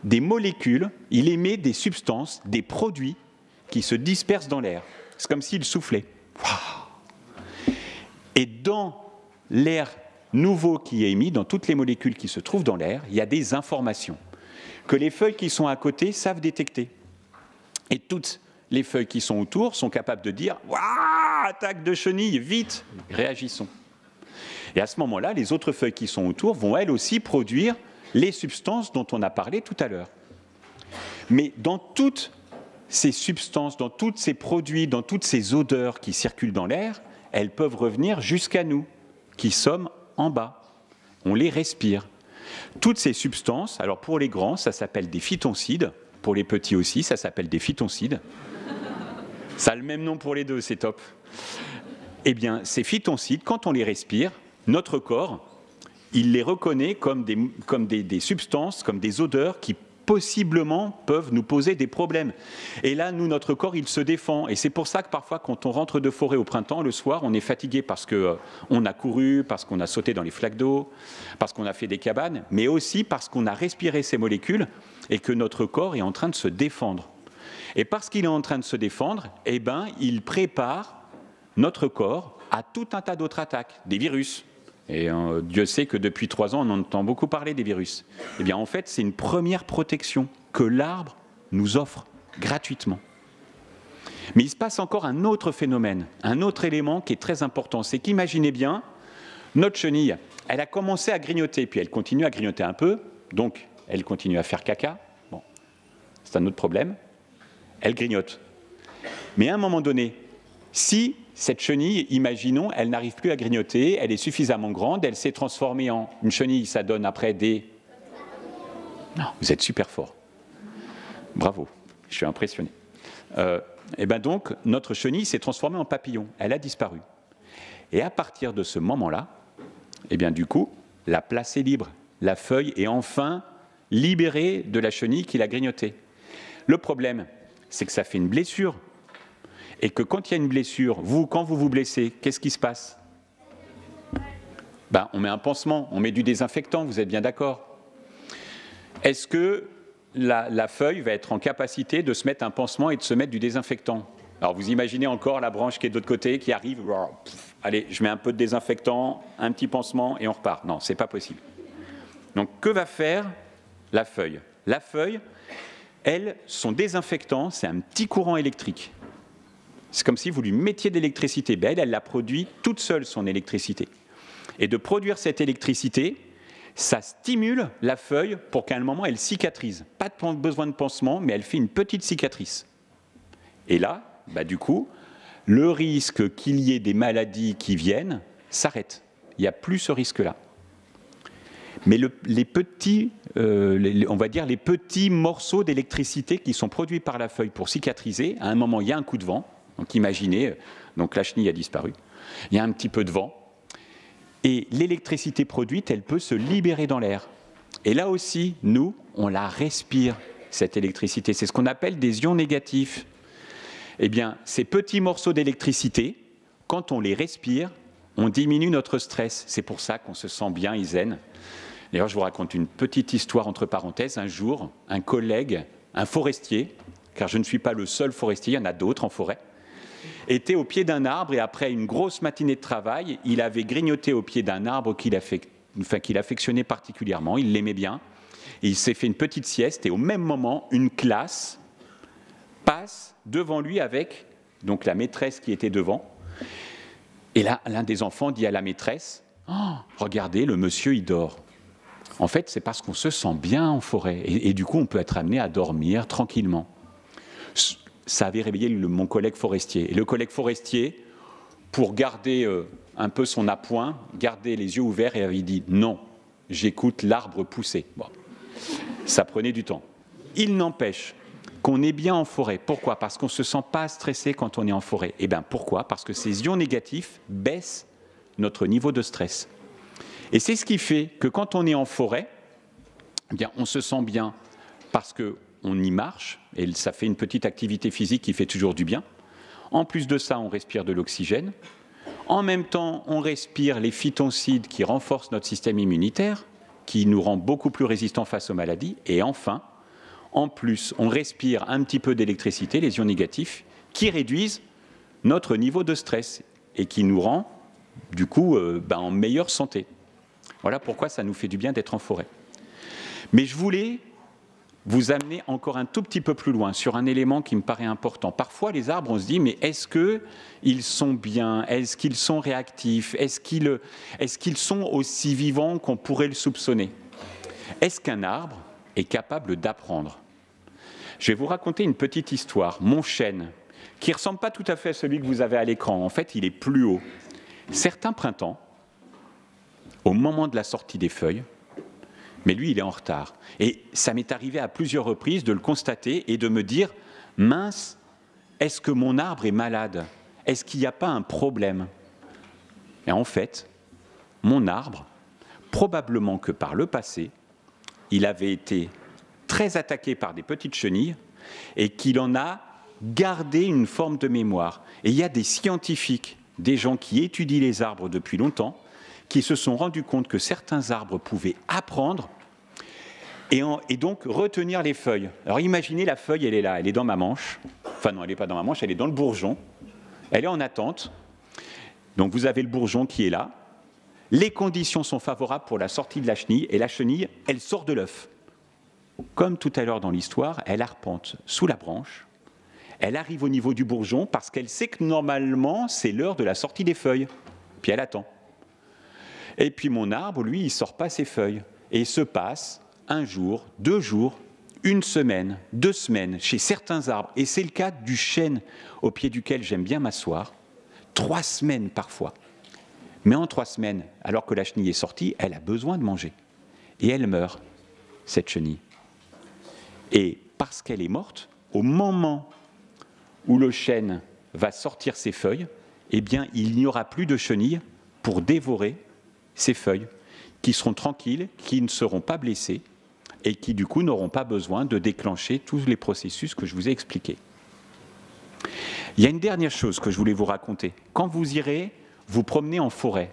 des molécules, il émet des substances, des produits qui se dispersent dans l'air. C'est comme s'il soufflait. Et dans l'air nouveau qui est émis, dans toutes les molécules qui se trouvent dans l'air, il y a des informations que les feuilles qui sont à côté savent détecter. Et toutes les feuilles qui sont autour sont capables de dire « Waouh, attaque de chenille, vite, réagissons ». Et à ce moment-là, les autres feuilles qui sont autour vont elles aussi produire les substances dont on a parlé tout à l'heure. Mais dans toutes ces substances, dans tous ces produits, dans toutes ces odeurs qui circulent dans l'air, elles peuvent revenir jusqu'à nous, qui sommes en bas. On les respire. Toutes ces substances, alors pour les grands, ça s'appelle des phytoncides. Pour les petits aussi, ça s'appelle des phytoncides. Ça a le même nom pour les deux, c'est top. Eh bien, ces phytoncides, quand on les respire, notre corps, il les reconnaît comme des substances, comme des odeurs qui possiblement peuvent nous poser des problèmes. Et là, nous, notre corps, il se défend. Et c'est pour ça que parfois, quand on rentre de forêt au printemps, le soir, on est fatigué parce qu'on a couru, parce qu'on a sauté dans les flaques d'eau, parce qu'on a fait des cabanes, mais aussi parce qu'on a respiré ces molécules et que notre corps est en train de se défendre. Et parce qu'il est en train de se défendre, eh ben, il prépare notre corps à tout un tas d'autres attaques, des virus. Et Dieu sait que depuis 3 ans, on entend beaucoup parler des virus. Eh bien, en fait, c'est une première protection que l'arbre nous offre gratuitement. Mais il se passe encore un autre phénomène, un autre élément qui est très important. C'est qu'imaginez bien, notre chenille, elle a commencé à grignoter, puis elle continue à grignoter un peu, donc elle continue à faire caca. Bon, c'est un autre problème. Elle grignote. Mais à un moment donné, si cette chenille, imaginons, elle n'arrive plus à grignoter, elle est suffisamment grande, elle s'est transformée en une chenille, ça donne après des... Non, vous êtes super fort. Bravo, je suis impressionné. Et bien donc, notre chenille s'est transformée en papillon, elle a disparu. Et à partir de ce moment-là, et bien du coup, la place est libre, la feuille est enfin libérée de la chenille qui l'a grignotée. Le problème, c'est que ça fait une blessure. Et que quand il y a une blessure, quand vous vous blessez, qu'est-ce qui se passe? Ben, on met un pansement, on met du désinfectant, vous êtes bien d'accord? Est-ce que la feuille va être en capacité de se mettre un pansement et de se mettre du désinfectant? Alors vous imaginez encore la branche qui est de l'autre côté, qui arrive, allez, je mets un peu de désinfectant, un petit pansement et on repart. Non, ce n'est pas possible. Donc que va faire la feuille? La feuille, elle, son désinfectant, c'est un petit courant électrique. C'est comme si vous lui mettiez de l'électricité. Ben elle la produit toute seule, son électricité. Et de produire cette électricité, ça stimule la feuille pour qu'à un moment, elle cicatrise. Pas de besoin de pansement, mais elle fait une petite cicatrice. Et là, ben du coup, le risque qu'il y ait des maladies qui viennent s'arrête. Il n'y a plus ce risque-là. Mais les petits morceaux d'électricité qui sont produits par la feuille pour cicatriser, à un moment, il y a un coup de vent. Donc imaginez, donc la chenille a disparu, il y a un petit peu de vent, et l'électricité produite, elle peut se libérer dans l'air. Et là aussi, nous, on la respire, cette électricité. C'est ce qu'on appelle des ions négatifs. Eh bien, ces petits morceaux d'électricité, quand on les respire, on diminue notre stress. C'est pour ça qu'on se sent bien et zen. D'ailleurs, je vous raconte une petite histoire entre parenthèses. Un jour, un collègue, un forestier, car je ne suis pas le seul forestier, il y en a d'autres en forêt, était au pied d'un arbre et après une grosse matinée de travail, il avait grignoté au pied d'un arbre qu'il affectionnait particulièrement, il l'aimait bien, et il s'est fait une petite sieste et au même moment, une classe passe devant lui avec donc la maîtresse qui était devant. Et là, l'un des enfants dit à la maîtresse, « Oh, regardez, le monsieur, il dort. » En fait, c'est parce qu'on se sent bien en forêt et du coup, on peut être amené à dormir tranquillement. Ça avait réveillé mon collègue forestier. Et le collègue forestier, pour garder un peu son appoint, gardait les yeux ouverts et avait dit « Non, j'écoute l'arbre pousser. » Bon. Ça prenait du temps. Il n'empêche qu'on est bien en forêt. Pourquoi? Parce qu'on ne se sent pas stressé quand on est en forêt. Eh bien, pourquoi? Parce que ces ions négatifs baissent notre niveau de stress. Et c'est ce qui fait que quand on est en forêt, eh bien, on se sent bien parce qu'on y marche, et ça fait une petite activité physique qui fait toujours du bien. En plus de ça, on respire de l'oxygène. En même temps, on respire les phytoncides qui renforcent notre système immunitaire, qui nous rend beaucoup plus résistants face aux maladies. Et enfin, en plus, on respire un petit peu d'électricité, les ions négatifs, qui réduisent notre niveau de stress et qui nous rend, du coup, en meilleure santé. Voilà pourquoi ça nous fait du bien d'être en forêt. Mais je voulais vous amener encore un tout petit peu plus loin sur un élément qui me paraît important. Parfois, les arbres, on se dit, mais est-ce qu'ils sont bien? Est-ce qu'ils sont réactifs? Est-ce qu'ils sont aussi vivants qu'on pourrait le soupçonner? Est-ce qu'un arbre est capable d'apprendre? Je vais vous raconter une petite histoire. Mon chêne, qui ne ressemble pas tout à fait à celui que vous avez à l'écran. En fait, il est plus haut. Certains printemps, au moment de la sortie des feuilles, mais lui, il est en retard. Et ça m'est arrivé à plusieurs reprises de le constater et de me dire, mince, est-ce que mon arbre est malade? Est-ce qu'il n'y a pas un problème? Et en fait, mon arbre, probablement que par le passé, il avait été très attaqué par des petites chenilles et qu'il en a gardé une forme de mémoire. Et il y a des scientifiques, des gens qui étudient les arbres depuis longtemps, qui se sont rendus compte que certains arbres pouvaient apprendre et donc retenir les feuilles. Alors imaginez, la feuille, elle est là, elle est dans ma manche. Enfin non, elle n'est pas dans ma manche, elle est dans le bourgeon. Elle est en attente. Donc vous avez le bourgeon qui est là. Les conditions sont favorables pour la sortie de la chenille, et la chenille, elle sort de l'œuf. Comme tout à l'heure dans l'histoire, elle arpente sous la branche, elle arrive au niveau du bourgeon parce qu'elle sait que normalement, c'est l'heure de la sortie des feuilles. Puis elle attend. Et puis mon arbre, lui, il ne sort pas ses feuilles. Et il se passe 1 jour, 2 jours, 1 semaine, 2 semaines, chez certains arbres, et c'est le cas du chêne au pied duquel j'aime bien m'asseoir, 3 semaines parfois. Mais en 3 semaines, alors que la chenille est sortie, elle a besoin de manger. Et elle meurt, cette chenille. Et parce qu'elle est morte, au moment où le chêne va sortir ses feuilles, eh bien, il n'y aura plus de chenilles pour dévorer ces feuilles, qui seront tranquilles, qui ne seront pas blessées, et qui, du coup, n'auront pas besoin de déclencher tous les processus que je vous ai expliqués. Il y a une dernière chose que je voulais vous raconter. Quand vous irez vous promener en forêt,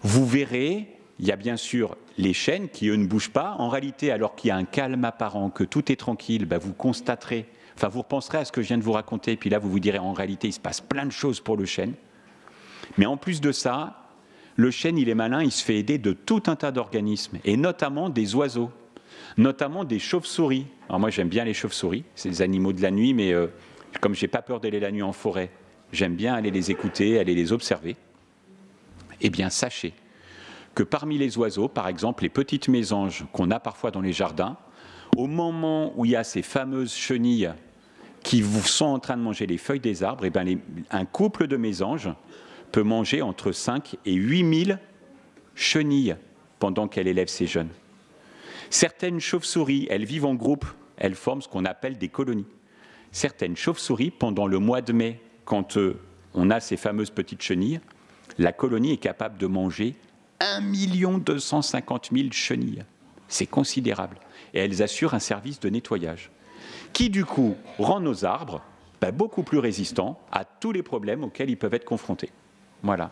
vous verrez, il y a bien sûr les chênes qui, eux, ne bougent pas. En réalité, alors qu'il y a un calme apparent, que tout est tranquille, vous constaterez, enfin, vous repenserez à ce que je viens de vous raconter, et puis là, vous vous direz, en réalité, il se passe plein de choses pour le chêne. Mais en plus de ça, le chêne, il est malin, il se fait aider de tout un tas d'organismes, et notamment des oiseaux, notamment des chauves-souris. Alors moi, j'aime bien les chauves-souris, c'est des animaux de la nuit, mais comme je n'ai pas peur d'aller la nuit en forêt, j'aime bien aller les écouter, aller les observer. Eh bien, sachez que parmi les oiseaux, par exemple, les petites mésanges qu'on a parfois dans les jardins, au moment où il y a ces fameuses chenilles qui sont en train de manger les feuilles des arbres, eh bien, un couple de mésanges peut manger entre 5 et 8 000 chenilles pendant qu'elle élève ses jeunes. Certaines chauves-souris, elles vivent en groupe, elles forment ce qu'on appelle des colonies. Certaines chauves-souris, pendant le mois de mai, quand on a ces fameuses petites chenilles, la colonie est capable de manger 1 250 000 chenilles. C'est considérable. Et elles assurent un service de nettoyage, qui du coup rend nos arbres beaucoup plus résistants à tous les problèmes auxquels ils peuvent être confrontés. Voilà.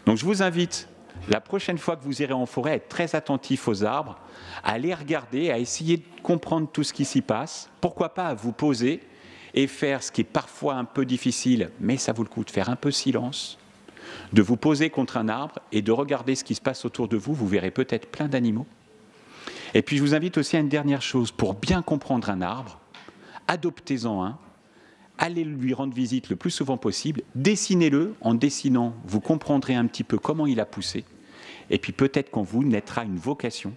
Donc je vous invite, la prochaine fois que vous irez en forêt, à être très attentif aux arbres, à les regarder, à essayer de comprendre tout ce qui s'y passe. Pourquoi pas à vous poser et faire ce qui est parfois un peu difficile, mais ça vaut le coup de faire un peu silence, de vous poser contre un arbre et de regarder ce qui se passe autour de vous. Vous verrez peut-être plein d'animaux. Et puis je vous invite aussi à une dernière chose. Pour bien comprendre un arbre, adoptez-en un, allez lui rendre visite le plus souvent possible, dessinez-le. En dessinant, vous comprendrez un petit peu comment il a poussé. Et puis peut-être qu'en vous naîtra une vocation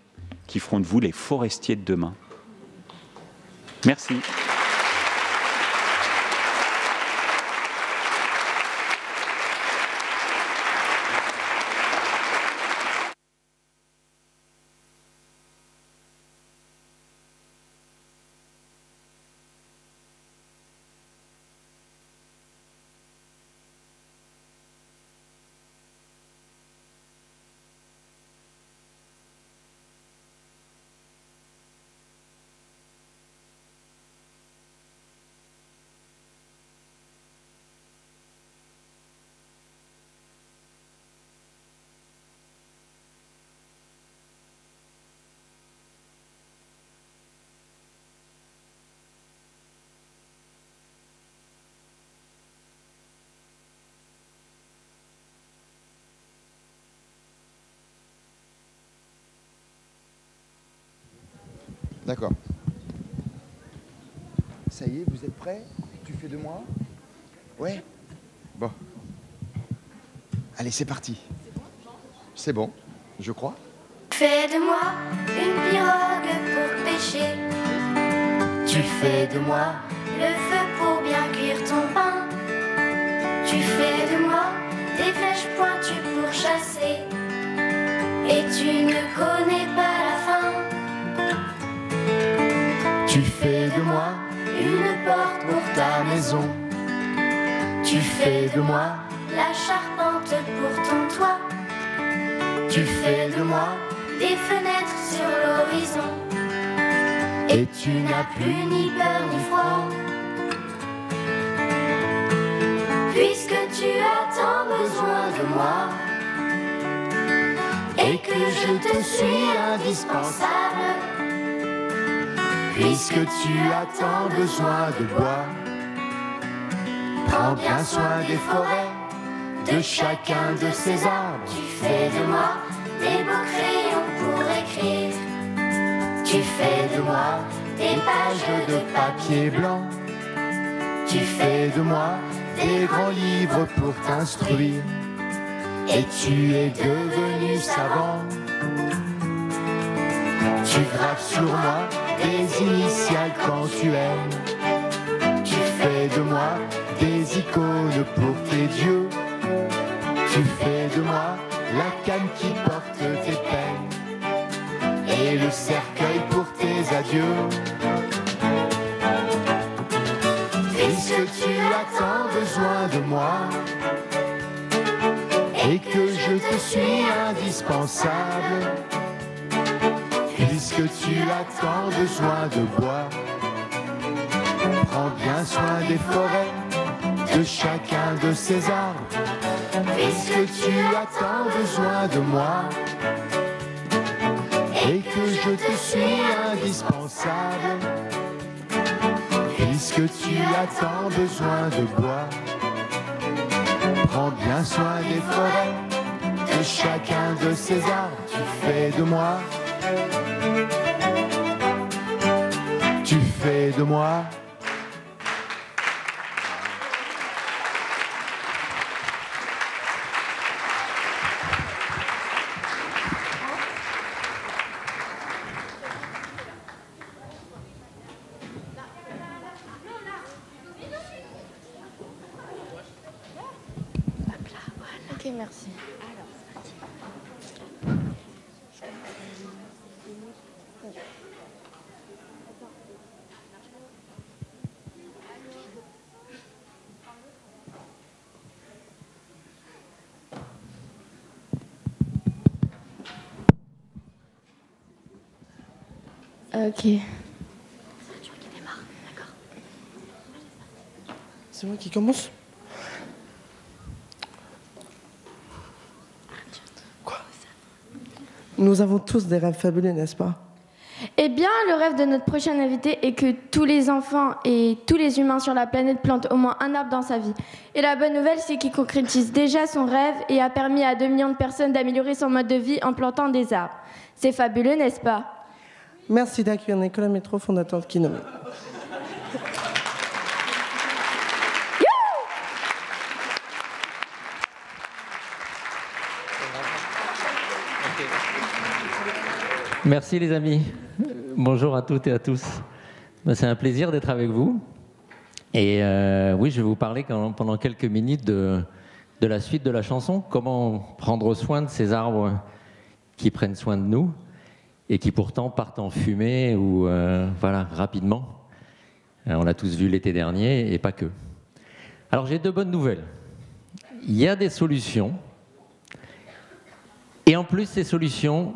qui feront de vous les forestiers de demain. Merci. D'accord. Ça y est, vous êtes prêts? Tu fais de moi? Ouais? Bon. Allez, c'est parti. C'est bon, je crois. Fais de moi une pirogue pour pêcher. Tu fais de moi le feu pour bien cuire ton pain. Tu fais de moi des flèches pointues pour chasser. Et tu ne connais pas la fin. Tu fais de moi une porte pour ta maison. Tu fais de moi la charpente pour ton toit. Tu fais de moi des fenêtres sur l'horizon. Et tu n'as plus ni peur ni froid. Puisque tu as tant besoin de moi et que je te suis indispensable. Puisque tu as tant besoin de bois, prends bien soin des forêts, de chacun de ces arbres. Tu fais de moi des beaux crayons pour écrire. Tu fais de moi des pages de papier blanc. Tu fais de moi des grands livres pour t'instruire. Et tu es devenu savant. Tu graves sur moi des initiales quand tu aimes. Tu fais de moi des icônes pour tes dieux. Tu fais de moi la canne qui porte tes peines et le cercueil pour tes adieux. Puisque tu as tant besoin de moi et que je te suis indispensable, puisque tu as tant besoin de bois, prends bien soin des forêts, de chacun de ces arbres. Puisque tu as tant besoin de moi et que je te suis indispensable, puisque tu as tant besoin de bois, prends bien soin des forêts, de chacun de ces arbres. Tu fais de moi, tu fais de moi. Ok, merci. Ok. C'est moi qui commence? Quoi? Nous avons tous des rêves fabuleux, n'est-ce pas? Eh bien, le rêve de notre prochain invité est que tous les enfants et tous les humains sur la planète plantent au moins un arbre dans sa vie. Et la bonne nouvelle, c'est qu'il concrétise déjà son rêve et a permis à 2 millions de personnes d'améliorer son mode de vie en plantant des arbres. C'est fabuleux, n'est-ce pas? Merci d'accueillir Nicolas Métro, fondateur de Kinome. Merci les amis. Bonjour à toutes et à tous. C'est un plaisir d'être avec vous. Et oui, je vais vous parler pendant quelques minutes de la suite de la chanson. Comment prendre soin de ces arbres qui prennent soin de nous et qui pourtant partent en fumée ou voilà, rapidement. On l'a tous vu l'été dernier et pas que. Alors j'ai 2 bonnes nouvelles. Il y a des solutions. Et en plus, ces solutions,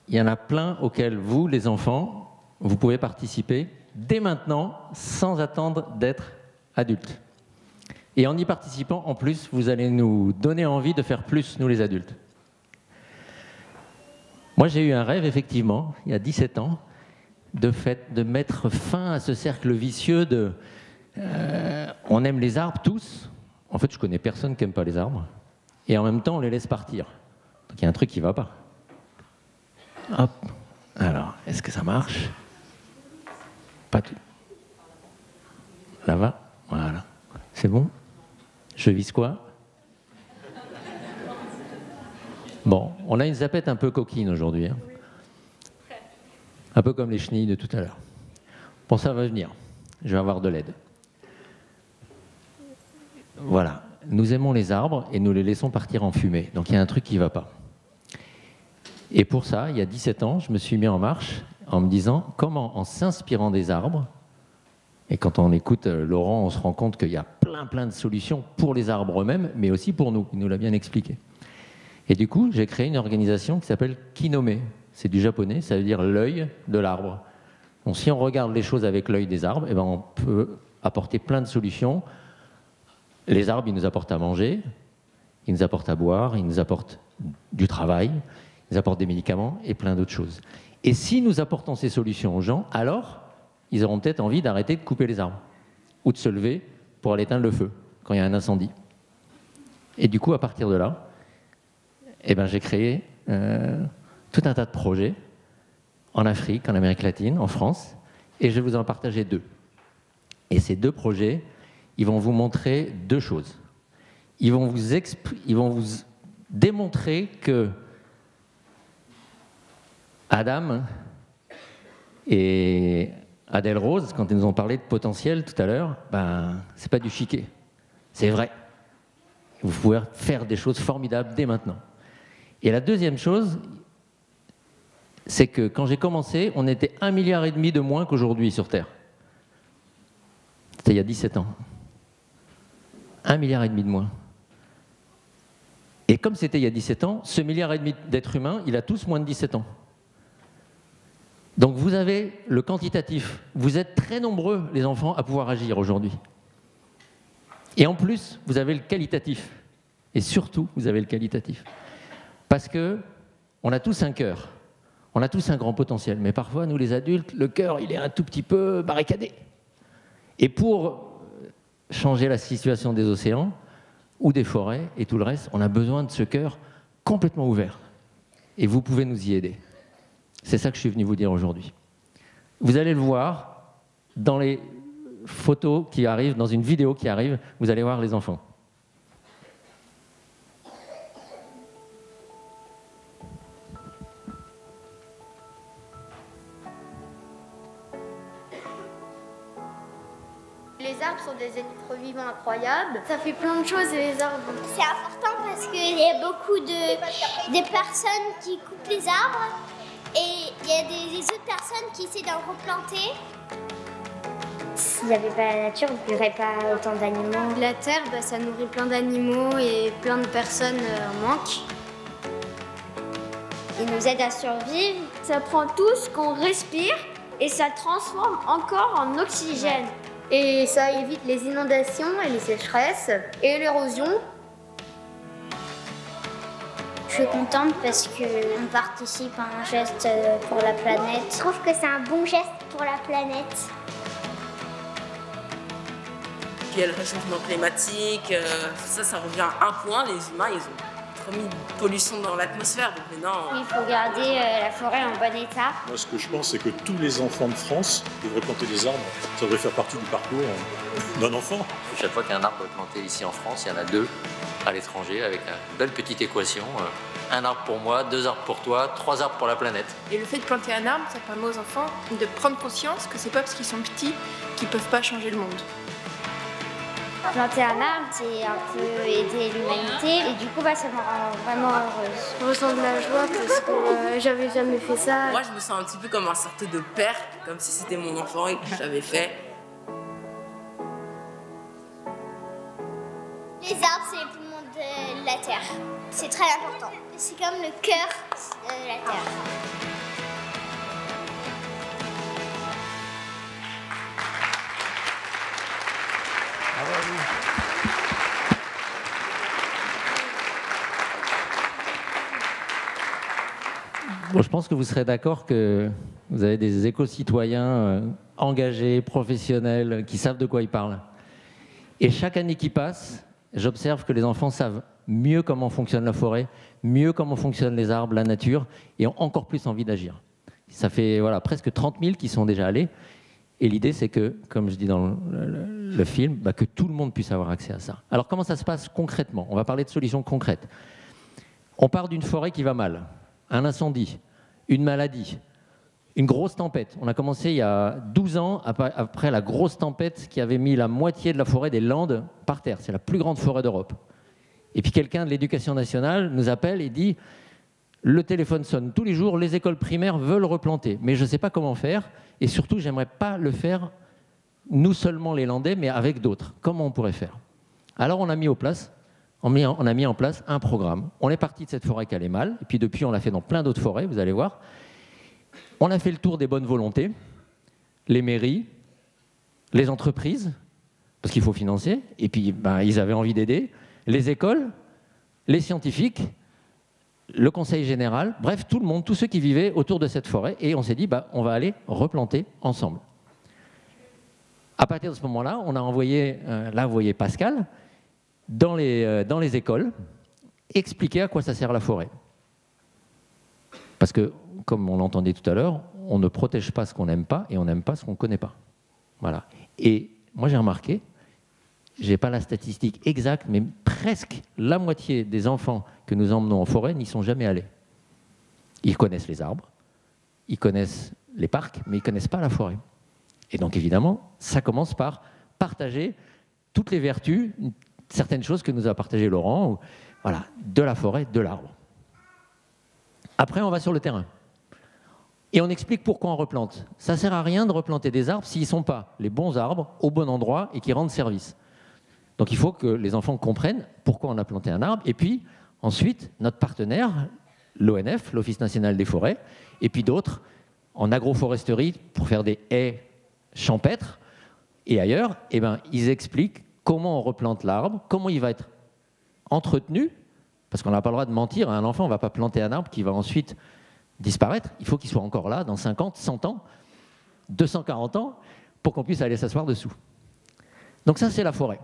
il y en a plein auxquelles vous, les enfants, vous pouvez participer dès maintenant, sans attendre d'être adulte. Et en y participant, en plus, vous allez nous donner envie de faire plus, nous les adultes. Moi, j'ai eu un rêve, effectivement, il y a 17 ans, de mettre fin à ce cercle vicieux de on aime les arbres tous. En fait, je connais personne qui n'aime pas les arbres. Et en même temps, on les laisse partir. Donc il y a un truc qui ne va pas. Hop. Alors, est-ce que ça marche? Pas tout. Là va. Voilà. C'est bon? Je vise quoi? Bon, on a une zapette un peu coquine aujourd'hui. Hein. Un peu comme les chenilles de tout à l'heure. Bon, ça va venir. Je vais avoir de l'aide. Voilà. Nous aimons les arbres et nous les laissons partir en fumée. Donc il y a un truc qui ne va pas. Et pour ça, il y a 17 ans, je me suis mis en marche en me disant comment, en s'inspirant des arbres, et quand on écoute Laurent, on se rend compte qu'il y a plein de solutions pour les arbres eux-mêmes, mais aussi pour nous. Il nous l'a bien expliqué. Et du coup, j'ai créé une organisation qui s'appelle Kinome. C'est du japonais, ça veut dire l'œil de l'arbre. Donc si on regarde les choses avec l'œil des arbres, eh ben, on peut apporter plein de solutions. Les arbres, ils nous apportent à manger, ils nous apportent à boire, ils nous apportent du travail, ils nous apportent des médicaments et plein d'autres choses. Et si nous apportons ces solutions aux gens, alors ils auront peut-être envie d'arrêter de couper les arbres ou de se lever pour aller éteindre le feu quand il y a un incendie. Et du coup, à partir de là, eh ben, j'ai créé tout un tas de projets en Afrique, en Amérique latine, en France, et je vais vous en partager 2. Et ces 2 projets, ils vont vous montrer 2 choses. Ils vont vous démontrer que Adam et Adèle Rose, quand ils nous ont parlé de potentiel tout à l'heure, ben, c'est pas du chiquet, c'est vrai. Vous pouvez faire des choses formidables dès maintenant. Et la deuxième chose, c'est que quand j'ai commencé, on était 1,5 milliard de moins qu'aujourd'hui sur Terre. C'était il y a 17 ans. 1,5 milliard de moins. Et comme c'était il y a 17 ans, ce 1,5 milliard d'êtres humains, il a tous moins de 17 ans. Donc vous avez le quantitatif. Vous êtes très nombreux, les enfants, à pouvoir agir aujourd'hui. Et en plus, vous avez le qualitatif. Et surtout, vous avez le qualitatif. Parce qu'on a tous un cœur. On a tous un grand potentiel. Mais parfois, nous les adultes, le cœur, il est un tout petit peu barricadé. Et pour changer la situation des océans ou des forêts et tout le reste, on a besoin de ce cœur complètement ouvert. Et vous pouvez nous y aider. C'est ça que je suis venu vous dire aujourd'hui. Vous allez le voir dans les photos qui arrivent, dans une vidéo qui arrive, vous allez voir les enfants. Les arbres sont des êtres vivants incroyables. Ça fait plein de choses, les arbres. C'est important parce qu'il y a beaucoup de personnes qui coupent les arbres et il y a des autres personnes qui essaient d'en replanter. S'il n'y avait pas la nature, on ne verrait pas autant d'animaux. La terre, ça nourrit plein d'animaux et plein de personnes en manquent. Il nous aide à survivre. Ça prend tout ce qu'on respire et ça le transforme encore en oxygène. Et ça évite les inondations et les sécheresses et l'érosion. Je suis contente parce qu'on participe à un geste pour la planète. Je trouve que c'est un bon geste pour la planète. Puis il y a le réchauffement climatique, ça revient à un point, les humains, ils ont trop mis de pollution dans l'atmosphère, donc maintenant... Il faut garder la forêt en bon état. Moi, ce que je pense, c'est que tous les enfants de France devraient planter des arbres. Ça devrait faire partie du parcours d'un enfant. Chaque fois qu'un arbre est planté ici en France, il y en a 2 à l'étranger, avec une belle petite équation. 1 arbre pour moi, 2 arbres pour toi, 3 arbres pour la planète. Et le fait de planter un arbre, ça permet aux enfants de prendre conscience que c'est pas parce qu'ils sont petits qu'ils peuvent pas changer le monde. Planter un arbre, c'est un peu aider l'humanité et du coup, ça me rend vraiment heureuse. Je ressens de la joie parce que j'avais jamais fait ça. Moi, je me sens un petit peu comme un sorte de père, comme si c'était mon enfant et que je l'avais fait. Les arbres, c'est les poumons de la Terre. C'est très important. C'est comme le cœur de la Terre. Bon, je pense que vous serez d'accord que vous avez des éco-citoyens engagés, professionnels, qui savent de quoi ils parlent. Et chaque année qui passe, j'observe que les enfants savent mieux comment fonctionne la forêt, mieux comment fonctionnent les arbres, la nature, et ont encore plus envie d'agir. Ça fait presque 30 000 qui sont déjà allés. Et l'idée, c'est que, comme je dis dans le film, que tout le monde puisse avoir accès à ça. Alors, comment ça se passe concrètement? On va parler de solutions concrètes. On part d'une forêt qui va mal, un incendie, une maladie, une grosse tempête. On a commencé il y a 12 ans, après la grosse tempête qui avait mis la moitié de la forêt des Landes par terre. C'est la plus grande forêt d'Europe. Et puis quelqu'un de l'Éducation nationale nous appelle et dit « Le téléphone sonne tous les jours, les écoles primaires veulent replanter, mais je ne sais pas comment faire. Et surtout, je n'aimerais pas le faire, nous seulement les Landais, mais avec d'autres. Comment on pourrait faire ?» Alors on a mis en place On a mis en place un programme. On est parti de cette forêt qui allait mal, et puis depuis, on l'a fait dans plein d'autres forêts, vous allez voir. On a fait le tour des bonnes volontés, les mairies, les entreprises, parce qu'il faut financer, et puis ils avaient envie d'aider, les écoles, les scientifiques, le conseil général, bref, tout le monde, tous ceux qui vivaient autour de cette forêt, et on s'est dit, on va aller replanter ensemble. À partir de ce moment-là, on a envoyé, là vous voyez Pascal, dans les écoles, expliquer à quoi ça sert la forêt. Parce que, comme on l'entendait tout à l'heure, on ne protège pas ce qu'on n'aime pas et on n'aime pas ce qu'on ne connaît pas. Voilà. Et moi j'ai remarqué, je n'ai pas la statistique exacte, mais presque la moitié des enfants que nous emmenons en forêt n'y sont jamais allés. Ils connaissent les arbres, ils connaissent les parcs, mais ils ne connaissent pas la forêt. Et donc évidemment, ça commence par partager toutes les vertus, certaines choses que nous a partagées Laurent, voilà, de la forêt, de l'arbre. Après, on va sur le terrain. Et on explique pourquoi on replante. Ça ne sert à rien de replanter des arbres s'ils ne sont pas les bons arbres, au bon endroit et qui rendent service. Donc il faut que les enfants comprennent pourquoi on a planté un arbre. Et puis, ensuite, notre partenaire, l'ONF, l'Office national des forêts, et puis d'autres, en agroforesterie, pour faire des haies champêtres et ailleurs, ils expliquent comment on replante l'arbre, comment il va être entretenu, parce qu'on n'a pas le droit de mentir à un enfant, on ne va pas planter un arbre qui va ensuite disparaître, il faut qu'il soit encore là dans 50, 100 ans, 240 ans, pour qu'on puisse aller s'asseoir dessous. Donc ça, c'est la forêt.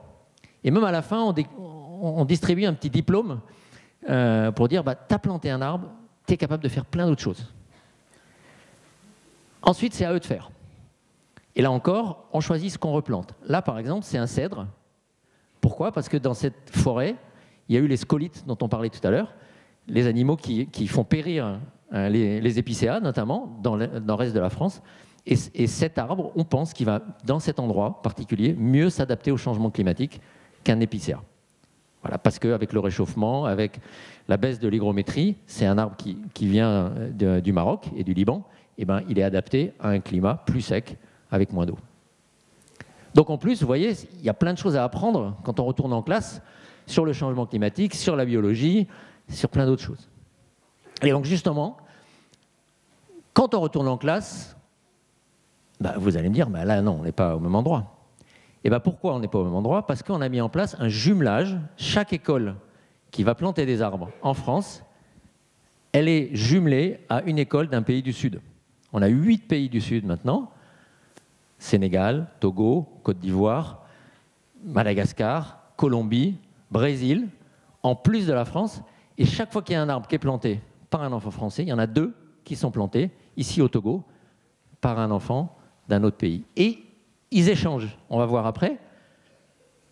Et même à la fin, on distribue un petit diplôme pour dire, tu as planté un arbre, tu es capable de faire plein d'autres choses. Ensuite, c'est à eux de faire. Et là encore, on choisit ce qu'on replante. Là, par exemple, c'est un cèdre. Pourquoi? Parce que dans cette forêt, il y a eu les scolites dont on parlait tout à l'heure, les animaux qui font périr les épicéas, notamment, dans le reste de la France. Et cet arbre, on pense qu'il va, dans cet endroit particulier, mieux s'adapter au changement climatique qu'un épicéa. Voilà, parce qu'avec le réchauffement, avec la baisse de l'hygrométrie, c'est un arbre qui vient du Maroc et du Liban, il est adapté à un climat plus sec, avec moins d'eau. Donc en plus, vous voyez, il y a plein de choses à apprendre quand on retourne en classe sur le changement climatique, sur la biologie, sur plein d'autres choses. Et donc justement, quand on retourne en classe, vous allez me dire, là non, on n'est pas au même endroit. Et pourquoi on n'est pas au même endroit? Parce qu'on a mis en place un jumelage. Chaque école qui va planter des arbres en France, elle est jumelée à une école d'un pays du Sud. On a 8 pays du Sud maintenant. Sénégal, Togo, Côte d'Ivoire, Madagascar, Colombie, Brésil, en plus de la France. Et chaque fois qu'il y a un arbre qui est planté par un enfant français, il y en a 2 qui sont plantés, ici au Togo, par un enfant d'un autre pays. Et ils échangent, on va voir après.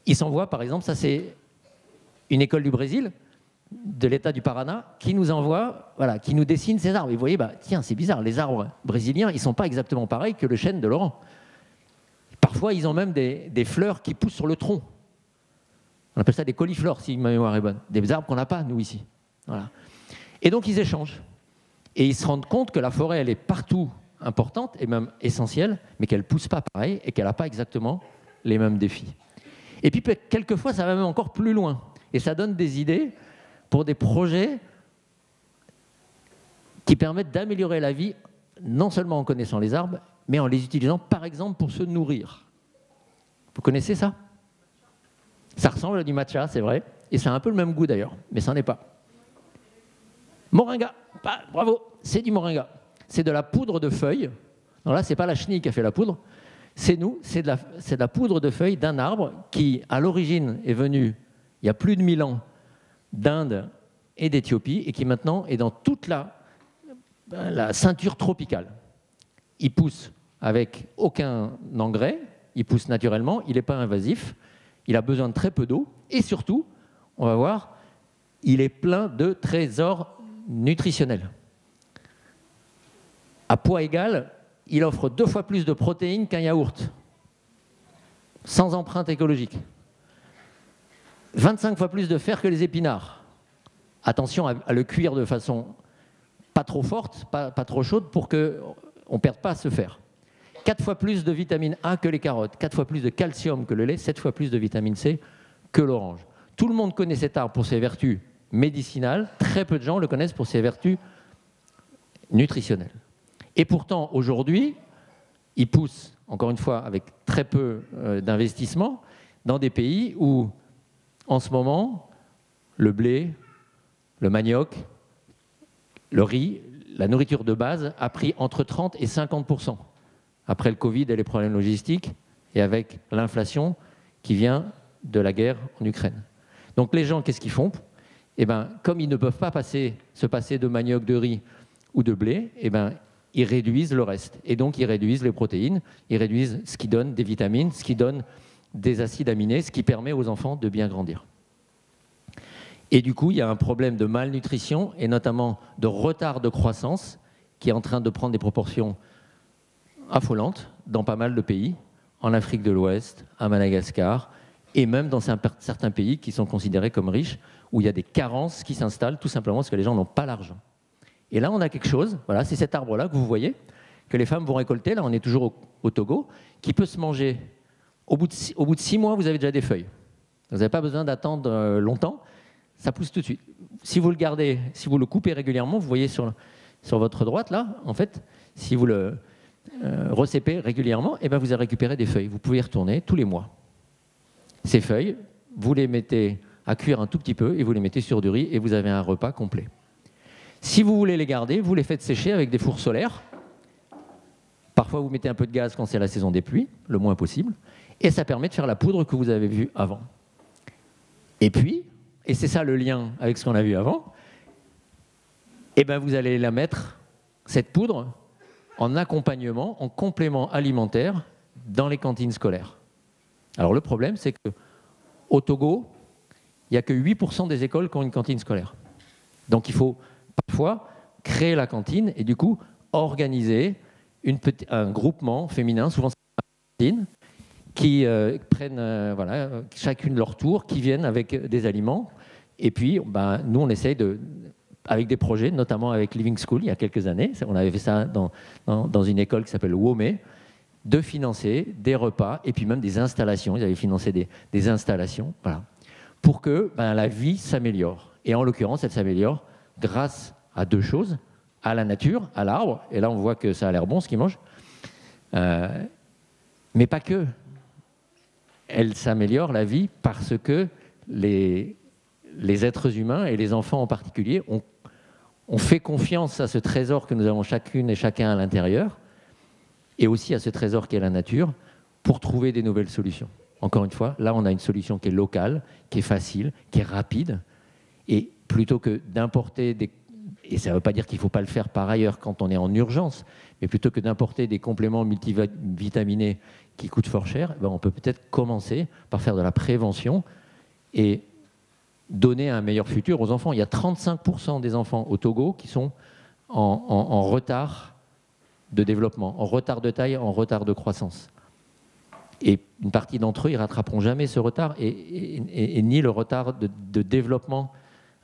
Ils s'envoient, par exemple, ça c'est une école du Brésil, de l'État du Paraná, qui nous envoie, qui nous dessine ces arbres. Et vous voyez, tiens, c'est bizarre, les arbres brésiliens, ils ne sont pas exactement pareils que le chêne de Laurent. Parfois, ils ont même des fleurs qui poussent sur le tronc. On appelle ça des cauliflores, si ma mémoire est bonne. Des arbres qu'on n'a pas, nous, ici. Voilà. Et donc, ils échangent. Et ils se rendent compte que la forêt, elle est partout importante et même essentielle, mais qu'elle ne pousse pas pareil et qu'elle n'a pas exactement les mêmes défis. Et puis, quelquefois, ça va même encore plus loin. Et ça donne des idées pour des projets qui permettent d'améliorer la vie, non seulement en connaissant les arbres, mais en les utilisant, par exemple, pour se nourrir. Vous connaissez ça? Ça ressemble à du matcha, c'est vrai, et ça a un peu le même goût d'ailleurs, mais ça n'en est pas. Moringa, bravo, c'est du moringa. C'est de la poudre de feuilles. Alors là, ce n'est pas la chenille qui a fait la poudre, c'est nous, c'est de la poudre de feuilles d'un arbre qui, à l'origine, est venu, il y a plus de 1000 ans, d'Inde et d'Éthiopie, et qui maintenant est dans toute la ceinture tropicale. Il pousse avec aucun engrais, il pousse naturellement, il n'est pas invasif, il a besoin de très peu d'eau, et surtout, on va voir, il est plein de trésors nutritionnels. À poids égal, il offre 2 fois plus de protéines qu'un yaourt, sans empreinte écologique. 25 fois plus de fer que les épinards. Attention à le cuire de façon pas trop forte, pas trop chaude, pour qu'on ne perde pas ce fer. 4 fois plus de vitamine A que les carottes, 4 fois plus de calcium que le lait, 7 fois plus de vitamine C que l'orange. Tout le monde connaît cet arbre pour ses vertus médicinales, très peu de gens le connaissent pour ses vertus nutritionnelles. Et pourtant, aujourd'hui, il pousse, encore une fois, avec très peu d'investissement, dans des pays où, en ce moment, le blé, le manioc, le riz, la nourriture de base a pris entre 30 et 50%. Après le Covid et les problèmes logistiques, et avec l'inflation qui vient de la guerre en Ukraine. Donc les gens, qu'est-ce qu'ils font? Eh ben, comme ils ne peuvent pas se passer de manioc, de riz ou de blé, eh ben, ils réduisent le reste. Et donc ils réduisent les protéines, ils réduisent ce qui donne des vitamines, ce qui donne des acides aminés, ce qui permet aux enfants de bien grandir. Et du coup, il y a un problème de malnutrition et notamment de retard de croissance qui est en train de prendre des proportions affolantes dans pas mal de pays, en Afrique de l'Ouest, à Madagascar, et même dans certains pays qui sont considérés comme riches, où il y a des carences qui s'installent tout simplement parce que les gens n'ont pas l'argent. Et là, on a quelque chose, voilà, c'est cet arbre-là que vous voyez, que les femmes vont récolter, là on est toujours au Togo, qui peut se manger. Au bout de 6 mois, vous avez déjà des feuilles. Vous n'avez pas besoin d'attendre longtemps, ça pousse tout de suite. Si vous le gardez, si vous le coupez régulièrement, vous voyez sur votre droite, là, en fait, si vous le recépez régulièrement, et ben vous allez récupérer des feuilles. Vous pouvez y retourner tous les mois. Ces feuilles, vous les mettez à cuire un tout petit peu et vous les mettez sur du riz et vous avez un repas complet. Si vous voulez les garder, vous les faites sécher avec des fours solaires. Parfois, vous mettez un peu de gaz quand c'est la saison des pluies, le moins possible, et ça permet de faire la poudre que vous avez vue avant. Et puis, et c'est ça le lien avec ce qu'on a vu avant, et ben vous allez la mettre, cette poudre, en accompagnement, en complément alimentaire dans les cantines scolaires. Alors le problème, c'est qu'au Togo, il n'y a que 8% des écoles qui ont une cantine scolaire. Donc il faut parfois créer la cantine et du coup organiser un groupement féminin, souvent c'est une cantine, qui prennent voilà, chacune leur tour, qui viennent avec des aliments. Et puis ben, nous, on essaye avec des projets, notamment avec Living School, il y a quelques années, on avait fait ça dans une école qui s'appelle Womé, de financer des repas et puis même des installations. Ils avaient financé des installations, voilà, pour que ben, la vie s'améliore. Et en l'occurrence, elle s'améliore grâce à 2 choses, à la nature, à l'arbre, et là on voit que ça a l'air bon ce qu'ils mangent, mais pas que. Elle s'améliore, la vie, parce que les êtres humains, et les enfants en particulier, ont fait confiance à ce trésor que nous avons chacune et chacun à l'intérieur, et aussi à ce trésor qu'est la nature, pour trouver des nouvelles solutions. Encore une fois, là on a une solution qui est locale, qui est facile, qui est rapide, et plutôt que d'importer des... Et ça ne veut pas dire qu'il ne faut pas le faire par ailleurs quand on est en urgence, mais plutôt que d'importer des compléments multivitaminés qui coûtent fort cher, ben on peut peut-être commencer par faire de la prévention et donner un meilleur futur aux enfants. Il y a 35% des enfants au Togo qui sont en retard de développement, en retard de taille, en retard de croissance. Et une partie d'entre eux, ils ne rattraperont jamais ce retard et ni le retard de développement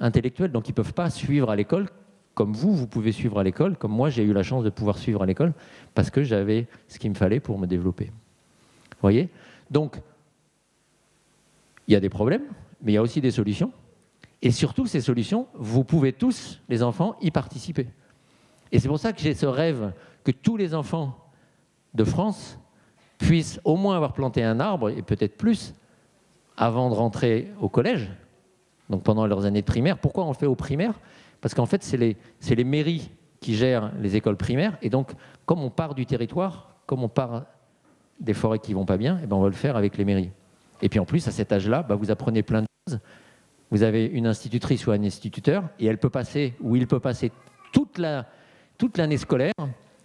intellectuel. Donc ils ne peuvent pas suivre à l'école comme vous pouvez suivre à l'école, comme moi j'ai eu la chance de pouvoir suivre à l'école parce que j'avais ce qu'il me fallait pour me développer. Vous voyez? Donc, il y a des problèmes, mais il y a aussi des solutions. Et surtout, ces solutions, vous pouvez tous, les enfants, y participer. Et c'est pour ça que j'ai ce rêve que tous les enfants de France puissent au moins avoir planté un arbre, et peut-être plus, avant de rentrer au collège, donc pendant leurs années de primaire. Pourquoi on le fait au primaire? Parce qu'en fait, c'est les mairies qui gèrent les écoles primaires, et donc, comme on part du territoire, comme on part des forêts qui ne vont pas bien, eh ben on va le faire avec les mairies. Et puis en plus, à cet âge-là, bah, vous apprenez plein de choses. Vous avez une institutrice ou un instituteur, et elle peut passer, ou il peut passer toute l'année scolaire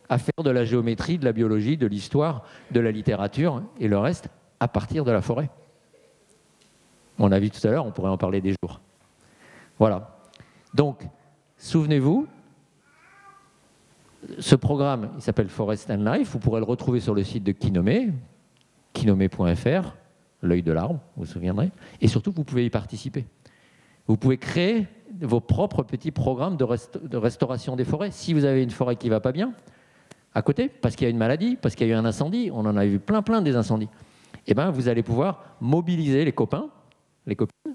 à faire de la géométrie, de la biologie, de l'histoire, de la littérature, et le reste à partir de la forêt. On a vu tout à l'heure, on pourrait en parler des jours. Voilà. Donc, souvenez-vous, ce programme, il s'appelle Forest and Life. Vous pourrez le retrouver sur le site de Kinomé, kinomé.fr, l'œil de l'arbre, vous vous souviendrez. Et surtout, vous pouvez y participer. Vous pouvez créer vos propres petits programmes de restauration des forêts. Si vous avez une forêt qui ne va pas bien, à côté, parce qu'il y a une maladie, parce qu'il y a eu un incendie, on en a vu plein des incendies, eh ben, vous allez pouvoir mobiliser les copains, les copines,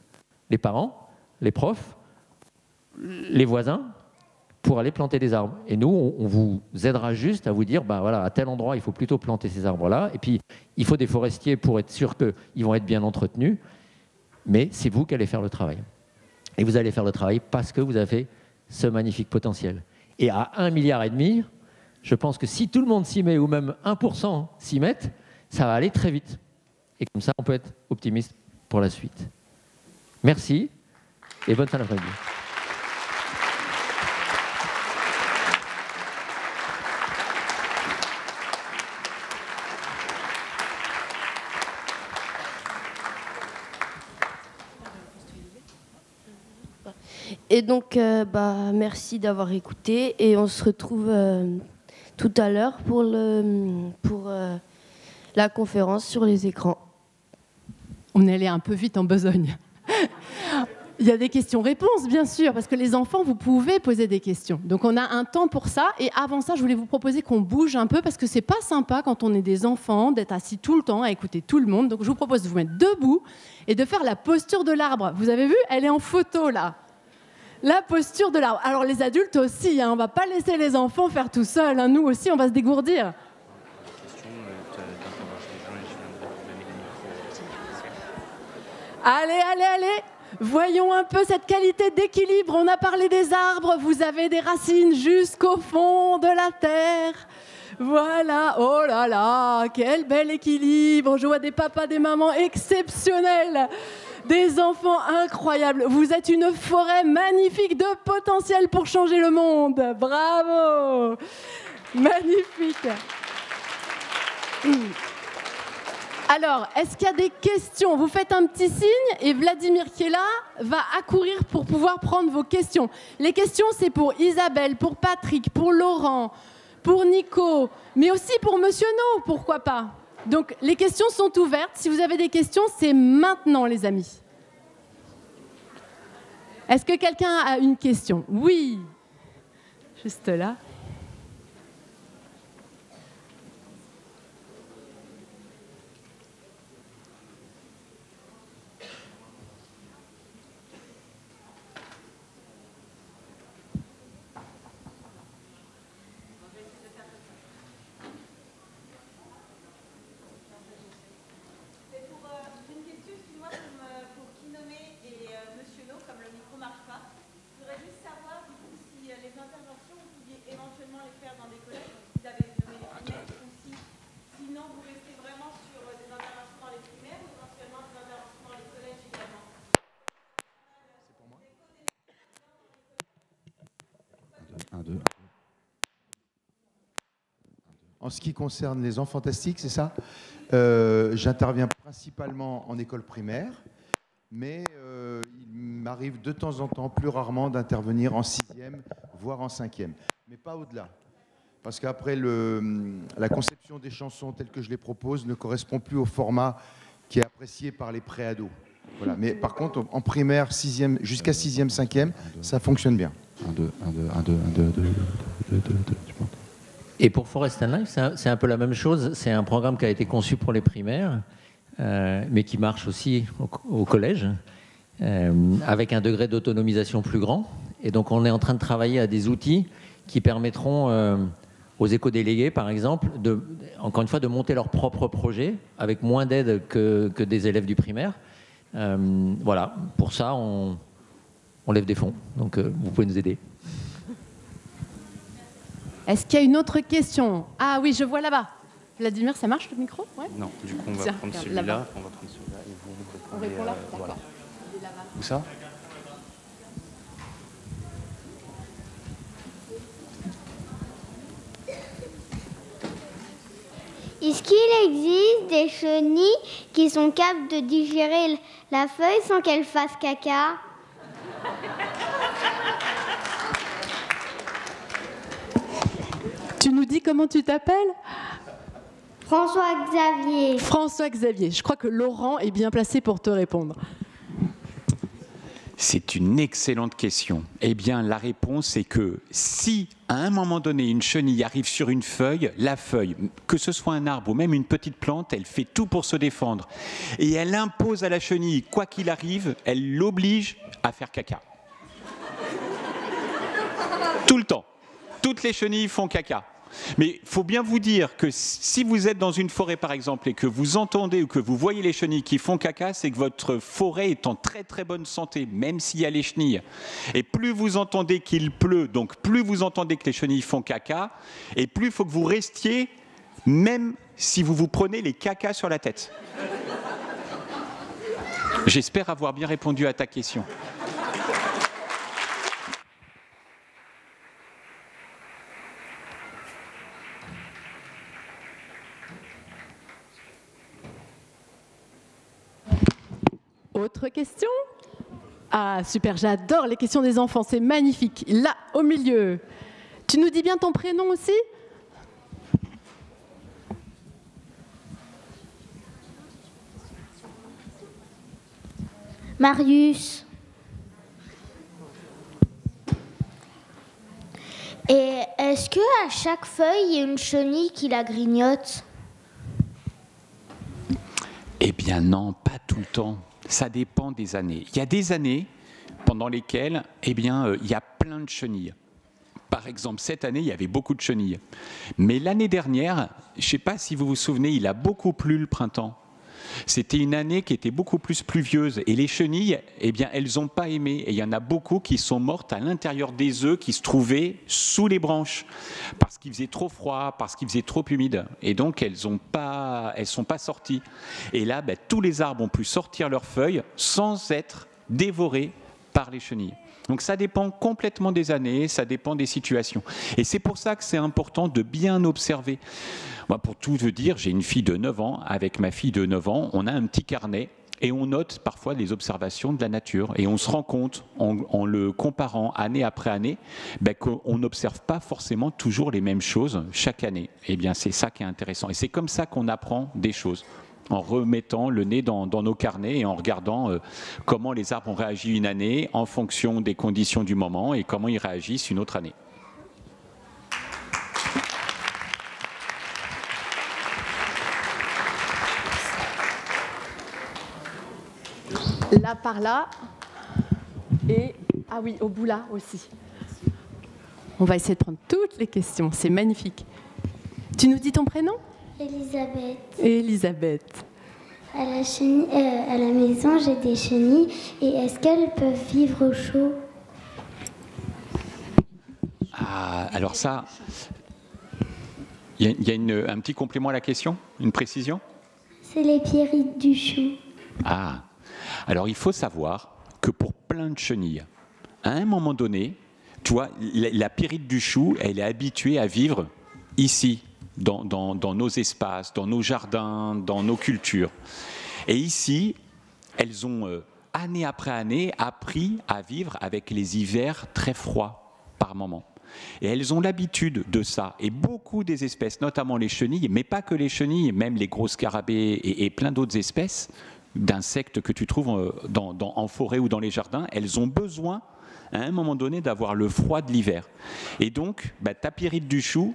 les parents, les profs, les voisins, pour aller planter des arbres. Et nous, on vous aidera juste à vous dire, bah voilà, à tel endroit, il faut plutôt planter ces arbres-là. Et puis, il faut des forestiers pour être sûr qu'ils vont être bien entretenus. Mais c'est vous qui allez faire le travail. Et vous allez faire le travail parce que vous avez ce magnifique potentiel. Et à 1,5 milliard, je pense que si tout le monde s'y met, ou même 1% s'y mettent, ça va aller très vite. Et comme ça, on peut être optimiste pour la suite. Merci et bonne fin d'après-midi. Et donc, merci d'avoir écouté et on se retrouve tout à l'heure pour la conférence sur les écrans. On est allé un peu vite en besogne. Il y a des questions-réponses, bien sûr, parce que les enfants, vous pouvez poser des questions. Donc, on a un temps pour ça. Et avant ça, je voulais vous proposer qu'on bouge un peu, parce que c'est pas sympa, quand on est des enfants, d'être assis tout le temps à écouter tout le monde. Donc, je vous propose de vous mettre debout et de faire la posture de l'arbre. Vous avez vu? Elle est en photo, là. La posture de l'arbre. Alors, les adultes aussi, hein, on ne va pas laisser les enfants faire tout seuls. Hein. Nous aussi, on va se dégourdir. Allez. Voyons un peu cette qualité d'équilibre. On a parlé des arbres. Vous avez des racines jusqu'au fond de la terre. Voilà. Oh là là, quel bel équilibre. Je vois des papas, des mamans exceptionnels. Des enfants incroyables. Vous êtes une forêt magnifique de potentiel pour changer le monde. Bravo. Magnifique. Alors, est-ce qu'il y a des questions? Vous faites un petit signe et Vladimir qui est là va accourir pour pouvoir prendre vos questions. Les questions, c'est pour Isabelle, pour Patrick, pour Laurent, pour Nico, mais aussi pour Monsieur No, pourquoi pas. Donc, les questions sont ouvertes. Si vous avez des questions, c'est maintenant, les amis. Est-ce que quelqu'un a une question? Oui. Juste là. En ce qui concerne les enfants fantastiques, c'est ça, j'interviens principalement en école primaire, mais il m'arrive de temps en temps, plus rarement, d'intervenir en 6e, voire en 5e, mais pas au-delà. Parce qu'après, la conception des chansons telles que je les propose ne correspond plus au format qui est apprécié par les pré-ados. Voilà. Mais par contre, en primaire, 6e, jusqu'à 6e, 5e, ça fonctionne bien. 1, 2, 1, 2, 1, 2, 1, 2, 2, 2, 2, 2, tu penses? Et pour Forest and Life, c'est un peu la même chose. C'est un programme qui a été conçu pour les primaires, mais qui marche aussi au collège, avec un degré d'autonomisation plus grand. Et donc, on est en train de travailler à des outils qui permettront aux éco-délégués, par exemple, encore une fois, de monter leur propre projet avec moins d'aide que des élèves du primaire. Voilà, pour ça, on lève des fonds. Donc, vous pouvez nous aider. Est-ce qu'il y a une autre question? Ah oui, je vois là-bas. Vladimir, ça marche le micro? Ouais. Non, du coup, on va prendre celui-là. On va prendre celui-là et vous répondez. On répond là, voilà. D'accord. Où ça? Est-ce qu'il existe des chenilles qui sont capables de digérer la feuille sans qu'elle fasse caca? Tu nous dis comment tu t'appelles? François-Xavier. François-Xavier. Je crois que Laurent est bien placé pour te répondre. C'est une excellente question. Eh bien, la réponse est que si, à un moment donné, une chenille arrive sur une feuille, la feuille, que ce soit un arbre ou même une petite plante, elle fait tout pour se défendre. Et elle impose à la chenille, quoi qu'il arrive, elle l'oblige à faire caca. Tout le temps. Toutes les chenilles font caca. Mais il faut bien vous dire que si vous êtes dans une forêt, par exemple, et que vous entendez ou que vous voyez les chenilles qui font caca, c'est que votre forêt est en très très bonne santé, même s'il y a les chenilles. Et plus vous entendez qu'il pleut, donc plus vous entendez que les chenilles font caca, et plus il faut que vous restiez, même si vous vous prenez les cacas sur la tête. J'espère avoir bien répondu à ta question. Autre question? Ah, super, j'adore les questions des enfants, c'est magnifique. Là, au milieu. Tu nous dis bien ton prénom aussi? Marius. Et est-ce que à chaque feuille, il y a une chenille qui la grignote? Eh bien non, pas tout le temps. Ça dépend des années. Il y a des années pendant lesquelles, eh bien, il y a plein de chenilles. Par exemple, cette année, il y avait beaucoup de chenilles. Mais l'année dernière, je ne sais pas si vous vous souvenez, il a beaucoup plu le printemps. C'était une année qui était beaucoup plus pluvieuse. Et les chenilles, eh bien, elles n'ont pas aimé. Et il y en a beaucoup qui sont mortes à l'intérieur des œufs qui se trouvaient sous les branches. Parce qu'il faisait trop froid, parce qu'il faisait trop humide. Et donc, elles sont pas sorties. Et là, ben, tous les arbres ont pu sortir leurs feuilles sans être dévorés par les chenilles. Donc ça dépend complètement des années, ça dépend des situations. Et c'est pour ça que c'est important de bien observer. Moi, pour tout vous dire, j'ai une fille de 9 ans. Avec ma fille de 9 ans, on a un petit carnet et on note parfois les observations de la nature. Et on se rend compte, en le comparant année après année, ben, qu'on n'observe pas forcément toujours les mêmes choses chaque année. Eh bien, c'est ça qui est intéressant. Et c'est comme ça qu'on apprend des choses, en remettant le nez dans nos carnets et en regardant comment les arbres ont réagi une année en fonction des conditions du moment et comment ils réagissent une autre année. Là par là, et ah oui, au bout là aussi. On va essayer de prendre toutes les questions, c'est magnifique. Tu nous dis ton prénom? Elisabeth. Elisabeth. À la maison, j'ai des chenilles. Et est-ce qu'elles peuvent vivre au chaud? Ah, alors ça, il y a un petit complément à la question, une précision? C'est les pierrites du chou. Ah, alors il faut savoir que pour plein de chenilles, à un moment donné, tu vois, la pyrite du chou, elle est habituée à vivre ici, dans nos espaces, dans nos jardins, dans nos cultures. Et ici, elles ont, année après année, appris à vivre avec les hivers très froids par moment. Et elles ont l'habitude de ça. Et beaucoup des espèces, notamment les chenilles, mais pas que les chenilles, même les gros scarabées et plein d'autres espèces d'insectes que tu trouves en forêt ou dans les jardins, elles ont besoin, à un moment donné, d'avoir le froid de l'hiver. Et donc, ta pyrite du chou,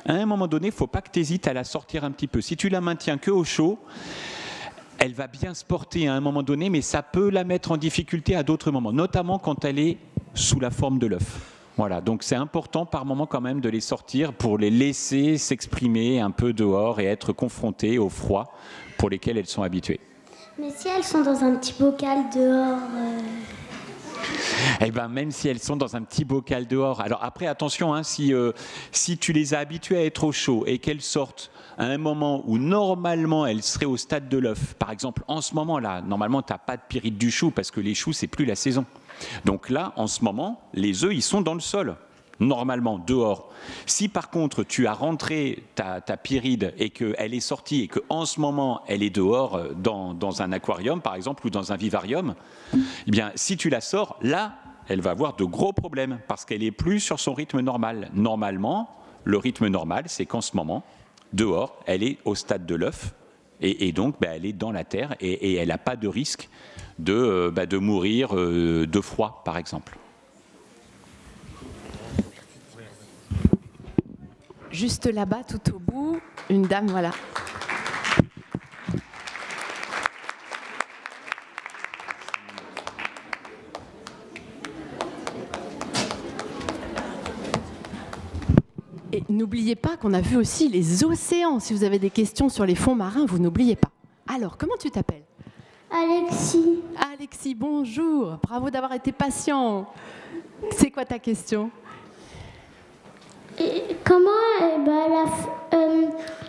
à un moment donné, il ne faut pas que tu hésites à la sortir un petit peu. Si tu la maintiens que au chaud, elle va bien se porter à un moment donné, mais ça peut la mettre en difficulté à d'autres moments, notamment quand elle est sous la forme de l'œuf. Voilà, donc c'est important par moment quand même de les sortir pour les laisser s'exprimer un peu dehors et être confrontées au froid pour lesquels elles sont habituées. Mais si elles sont dans un petit bocal dehors... Eh bien, même si elles sont dans un petit bocal dehors. Alors après, attention, hein, si tu les as habituées à être au chaud et qu'elles sortent à un moment où normalement elles seraient au stade de l'œuf, par exemple en ce moment-là, normalement tu n'as pas de pyrite du chou parce que les choux, c'est plus la saison. Donc là, en ce moment, les œufs, ils sont dans le sol, normalement, dehors. Si par contre tu as rentré ta pyride et qu'elle est sortie et qu'en ce moment elle est dehors dans un aquarium par exemple ou dans un vivarium, eh bien si tu la sors, là elle va avoir de gros problèmes parce qu'elle n'est plus sur son rythme normal. Normalement, le rythme normal c'est qu'en ce moment, dehors, elle est au stade de l'œuf Et donc, elle est dans la terre et elle n'a pas de risque de mourir de froid, par exemple. Juste là-bas, tout au bout, une dame, voilà. Et n'oubliez pas qu'on a vu aussi les océans. Si vous avez des questions sur les fonds marins, vous n'oubliez pas. Alors, comment tu t'appelles ? Alexis. Alexis, bonjour. Bravo d'avoir été patient. C'est quoi ta question ? Et comment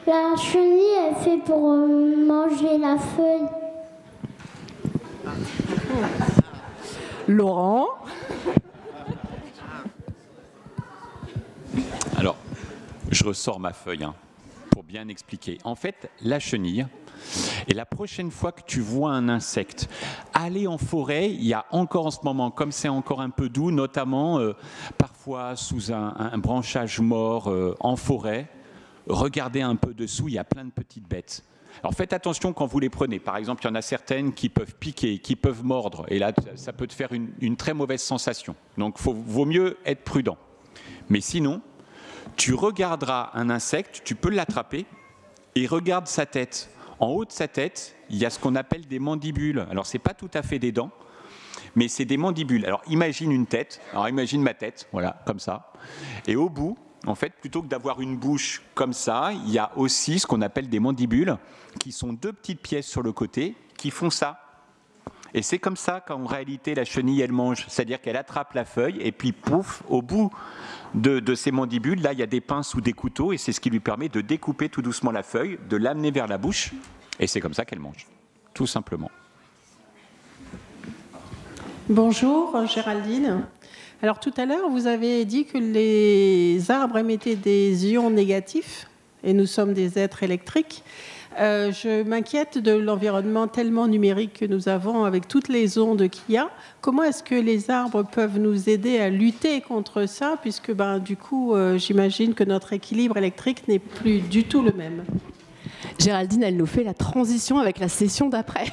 la chenille elle fait pour manger la feuille? Laurent ? Alors, je ressors ma feuille pour bien expliquer. En fait, la chenille, et la prochaine fois que tu vois un insecte, aller en forêt, il y a encore en ce moment, comme c'est encore un peu doux, notamment parfois sous un branchage mort en forêt, regardez un peu dessous, il y a plein de petites bêtes. Alors faites attention quand vous les prenez. Par exemple, il y en a certaines qui peuvent piquer, qui peuvent mordre, et là, ça peut te faire une très mauvaise sensation. Donc, vaut mieux être prudent. Mais sinon, tu regarderas un insecte, tu peux l'attraper, et regarde sa tête. En haut de sa tête, il y a ce qu'on appelle des mandibules. Alors, ce n'est pas tout à fait des dents, mais c'est des mandibules. Alors, imagine une tête. Alors, imagine ma tête, voilà, comme ça. Et au bout, en fait, plutôt que d'avoir une bouche comme ça, il y a aussi ce qu'on appelle des mandibules, qui sont deux petites pièces sur le côté, qui font ça. Et c'est comme ça qu'en réalité, la chenille, elle mange. C'est-à-dire qu'elle attrape la feuille, et puis, pouf, au bout de ces mandibules, là, il y a des pinces ou des couteaux, et c'est ce qui lui permet de découper tout doucement la feuille, de l'amener vers la bouche, et c'est comme ça qu'elle mange, tout simplement. Bonjour, Géraldine. Alors, tout à l'heure, vous avez dit que les arbres émettaient des ions négatifs, et nous sommes des êtres électriques. Je m'inquiète de l'environnement tellement numérique que nous avons avec toutes les ondes qu'il y a. Comment est-ce que les arbres peuvent nous aider à lutter contre ça, puisque du coup, j'imagine que notre équilibre électrique n'est plus du tout le même. Géraldine, elle nous fait la transition avec la session d'après.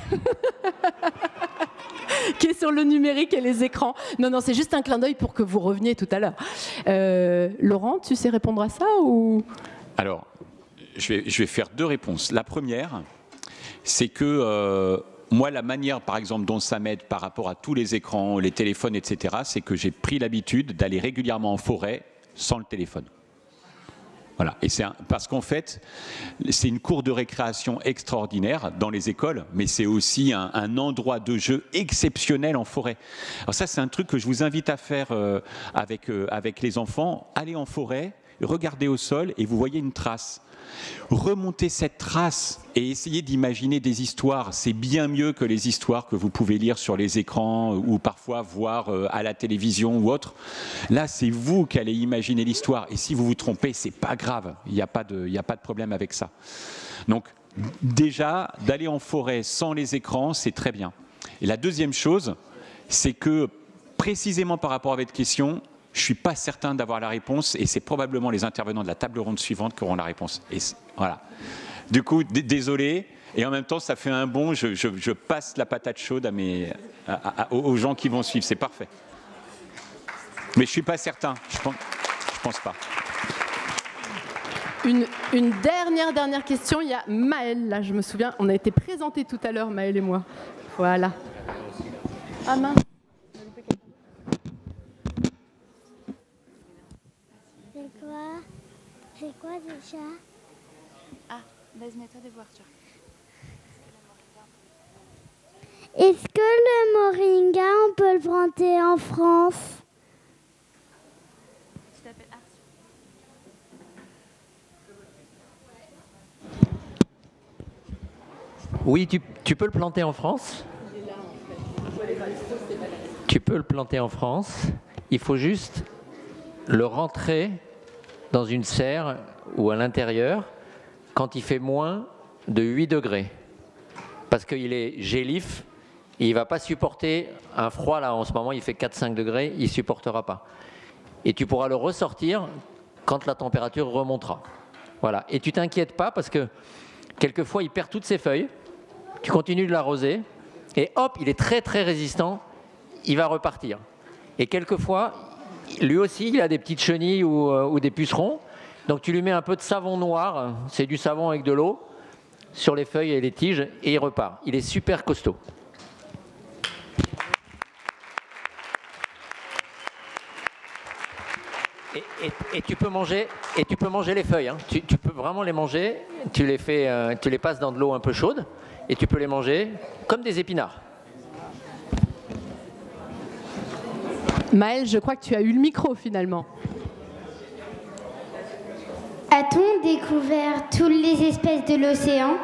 Qui est sur le numérique et les écrans. Non, c'est juste un clin d'œil pour que vous reveniez tout à l'heure. Laurent, tu sais répondre à ça ou... Alors, je vais faire deux réponses. La première, c'est que moi, la manière, par exemple, dont ça m'aide par rapport à tous les écrans, les téléphones, etc., c'est que j'ai pris l'habitude d'aller régulièrement en forêt sans le téléphone. Voilà. Et parce qu'en fait, c'est une cour de récréation extraordinaire dans les écoles, mais c'est aussi un endroit de jeu exceptionnel en forêt. Alors ça, c'est un truc que je vous invite à faire avec les enfants. Allez en forêt, regardez au sol et vous voyez une trace. Remontez cette trace et essayez d'imaginer des histoires. C'est bien mieux que les histoires que vous pouvez lire sur les écrans ou parfois voir à la télévision ou autre. Là, c'est vous qui allez imaginer l'histoire. Et si vous vous trompez, c'est pas grave. Il n'y a pas de problème avec ça. Donc, déjà, d'aller en forêt sans les écrans, c'est très bien. Et la deuxième chose, c'est que, précisément par rapport à votre question, je ne suis pas certain d'avoir la réponse et c'est probablement les intervenants de la table ronde suivante qui auront la réponse. Et voilà. Du coup, désolé. Et en même temps, ça fait un bond. Je passe la patate chaude aux gens qui vont suivre. C'est parfait. Mais je ne suis pas certain. Je pense pas. Une dernière question. Il y a Maëlle, là, je me souviens. On a été présentés tout à l'heure, Maëlle et moi. Voilà. Ah mince. C'est quoi déjà? Ah, vas-y, de voir, tu vois. Est-ce que le moringa, on peut le planter en France? Tu t'appelles Arthur. Oui, tu peux le planter en France. Tu peux le planter en France. Il faut juste le rentrer dans une serre ou à l'intérieur quand il fait moins de 8 degrés. Parce qu'il est gélif, et il ne va pas supporter un froid. Là, en ce moment, il fait 4-5 degrés, il ne supportera pas. Et tu pourras le ressortir quand la température remontera. Voilà. Et tu ne t'inquiètes pas parce que quelquefois il perd toutes ses feuilles, tu continues de l'arroser, et hop, il est très très résistant, il va repartir. Et quelquefois, lui aussi, il a des petites chenilles ou des pucerons, donc tu lui mets un peu de savon noir, c'est du savon avec de l'eau, sur les feuilles et les tiges, et il repart. Il est super costaud. Et tu peux manger les feuilles. Hein. Tu peux vraiment les manger. Tu les passes dans de l'eau un peu chaude et tu peux les manger comme des épinards. Maëlle, je crois que tu as eu le micro finalement. A-t-on découvert toutes les espèces de l'océan?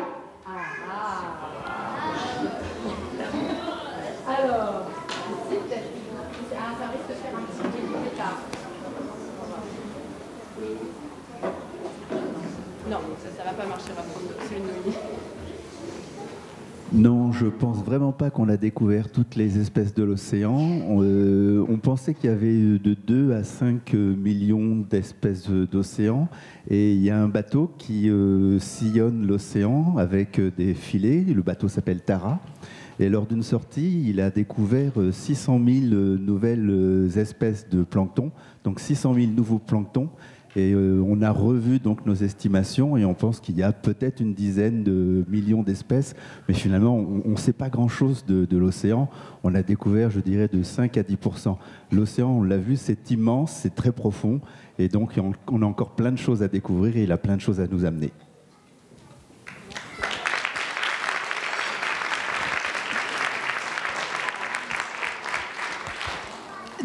Alors, ça risque de faire un petit peu plus tard. Non, ça va pas marcher, on va prendre celui de Noémie. Non, je pense vraiment pas qu'on a découvert toutes les espèces de l'océan. On pensait qu'il y avait de 2 à 5 millions d'espèces d'océans. Et il y a un bateau qui sillonne l'océan avec des filets. Le bateau s'appelle Tara. Et lors d'une sortie, il a découvert 600 000 nouvelles espèces de plancton. Donc 600 000 nouveaux planctons. Et on a revu donc nos estimations et on pense qu'il y a peut-être une dizaine de millions d'espèces. Mais finalement, on ne sait pas grand-chose de l'océan. On a découvert, je dirais, de 5 à 10%. L'océan, on l'a vu, c'est immense, c'est très profond. Et donc, on a encore plein de choses à découvrir et il a plein de choses à nous amener.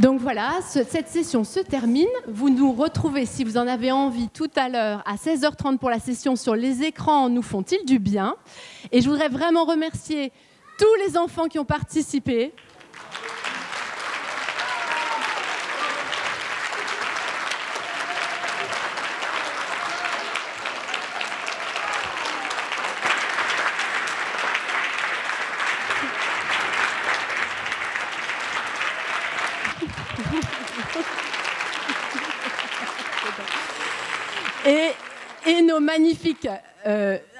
Donc voilà, cette session se termine. Vous nous retrouvez, si vous en avez envie, tout à l'heure à 16h30 pour la session sur les écrans nous font-ils du bien. Et je voudrais vraiment remercier tous les enfants qui ont participé. Et nos magnifiques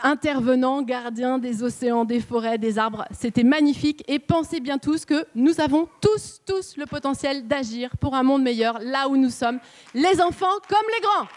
intervenants, gardiens des océans, des forêts, des arbres, c'était magnifique. Et pensez bien tous que nous avons tous le potentiel d'agir pour un monde meilleur là où nous sommes, les enfants comme les grands.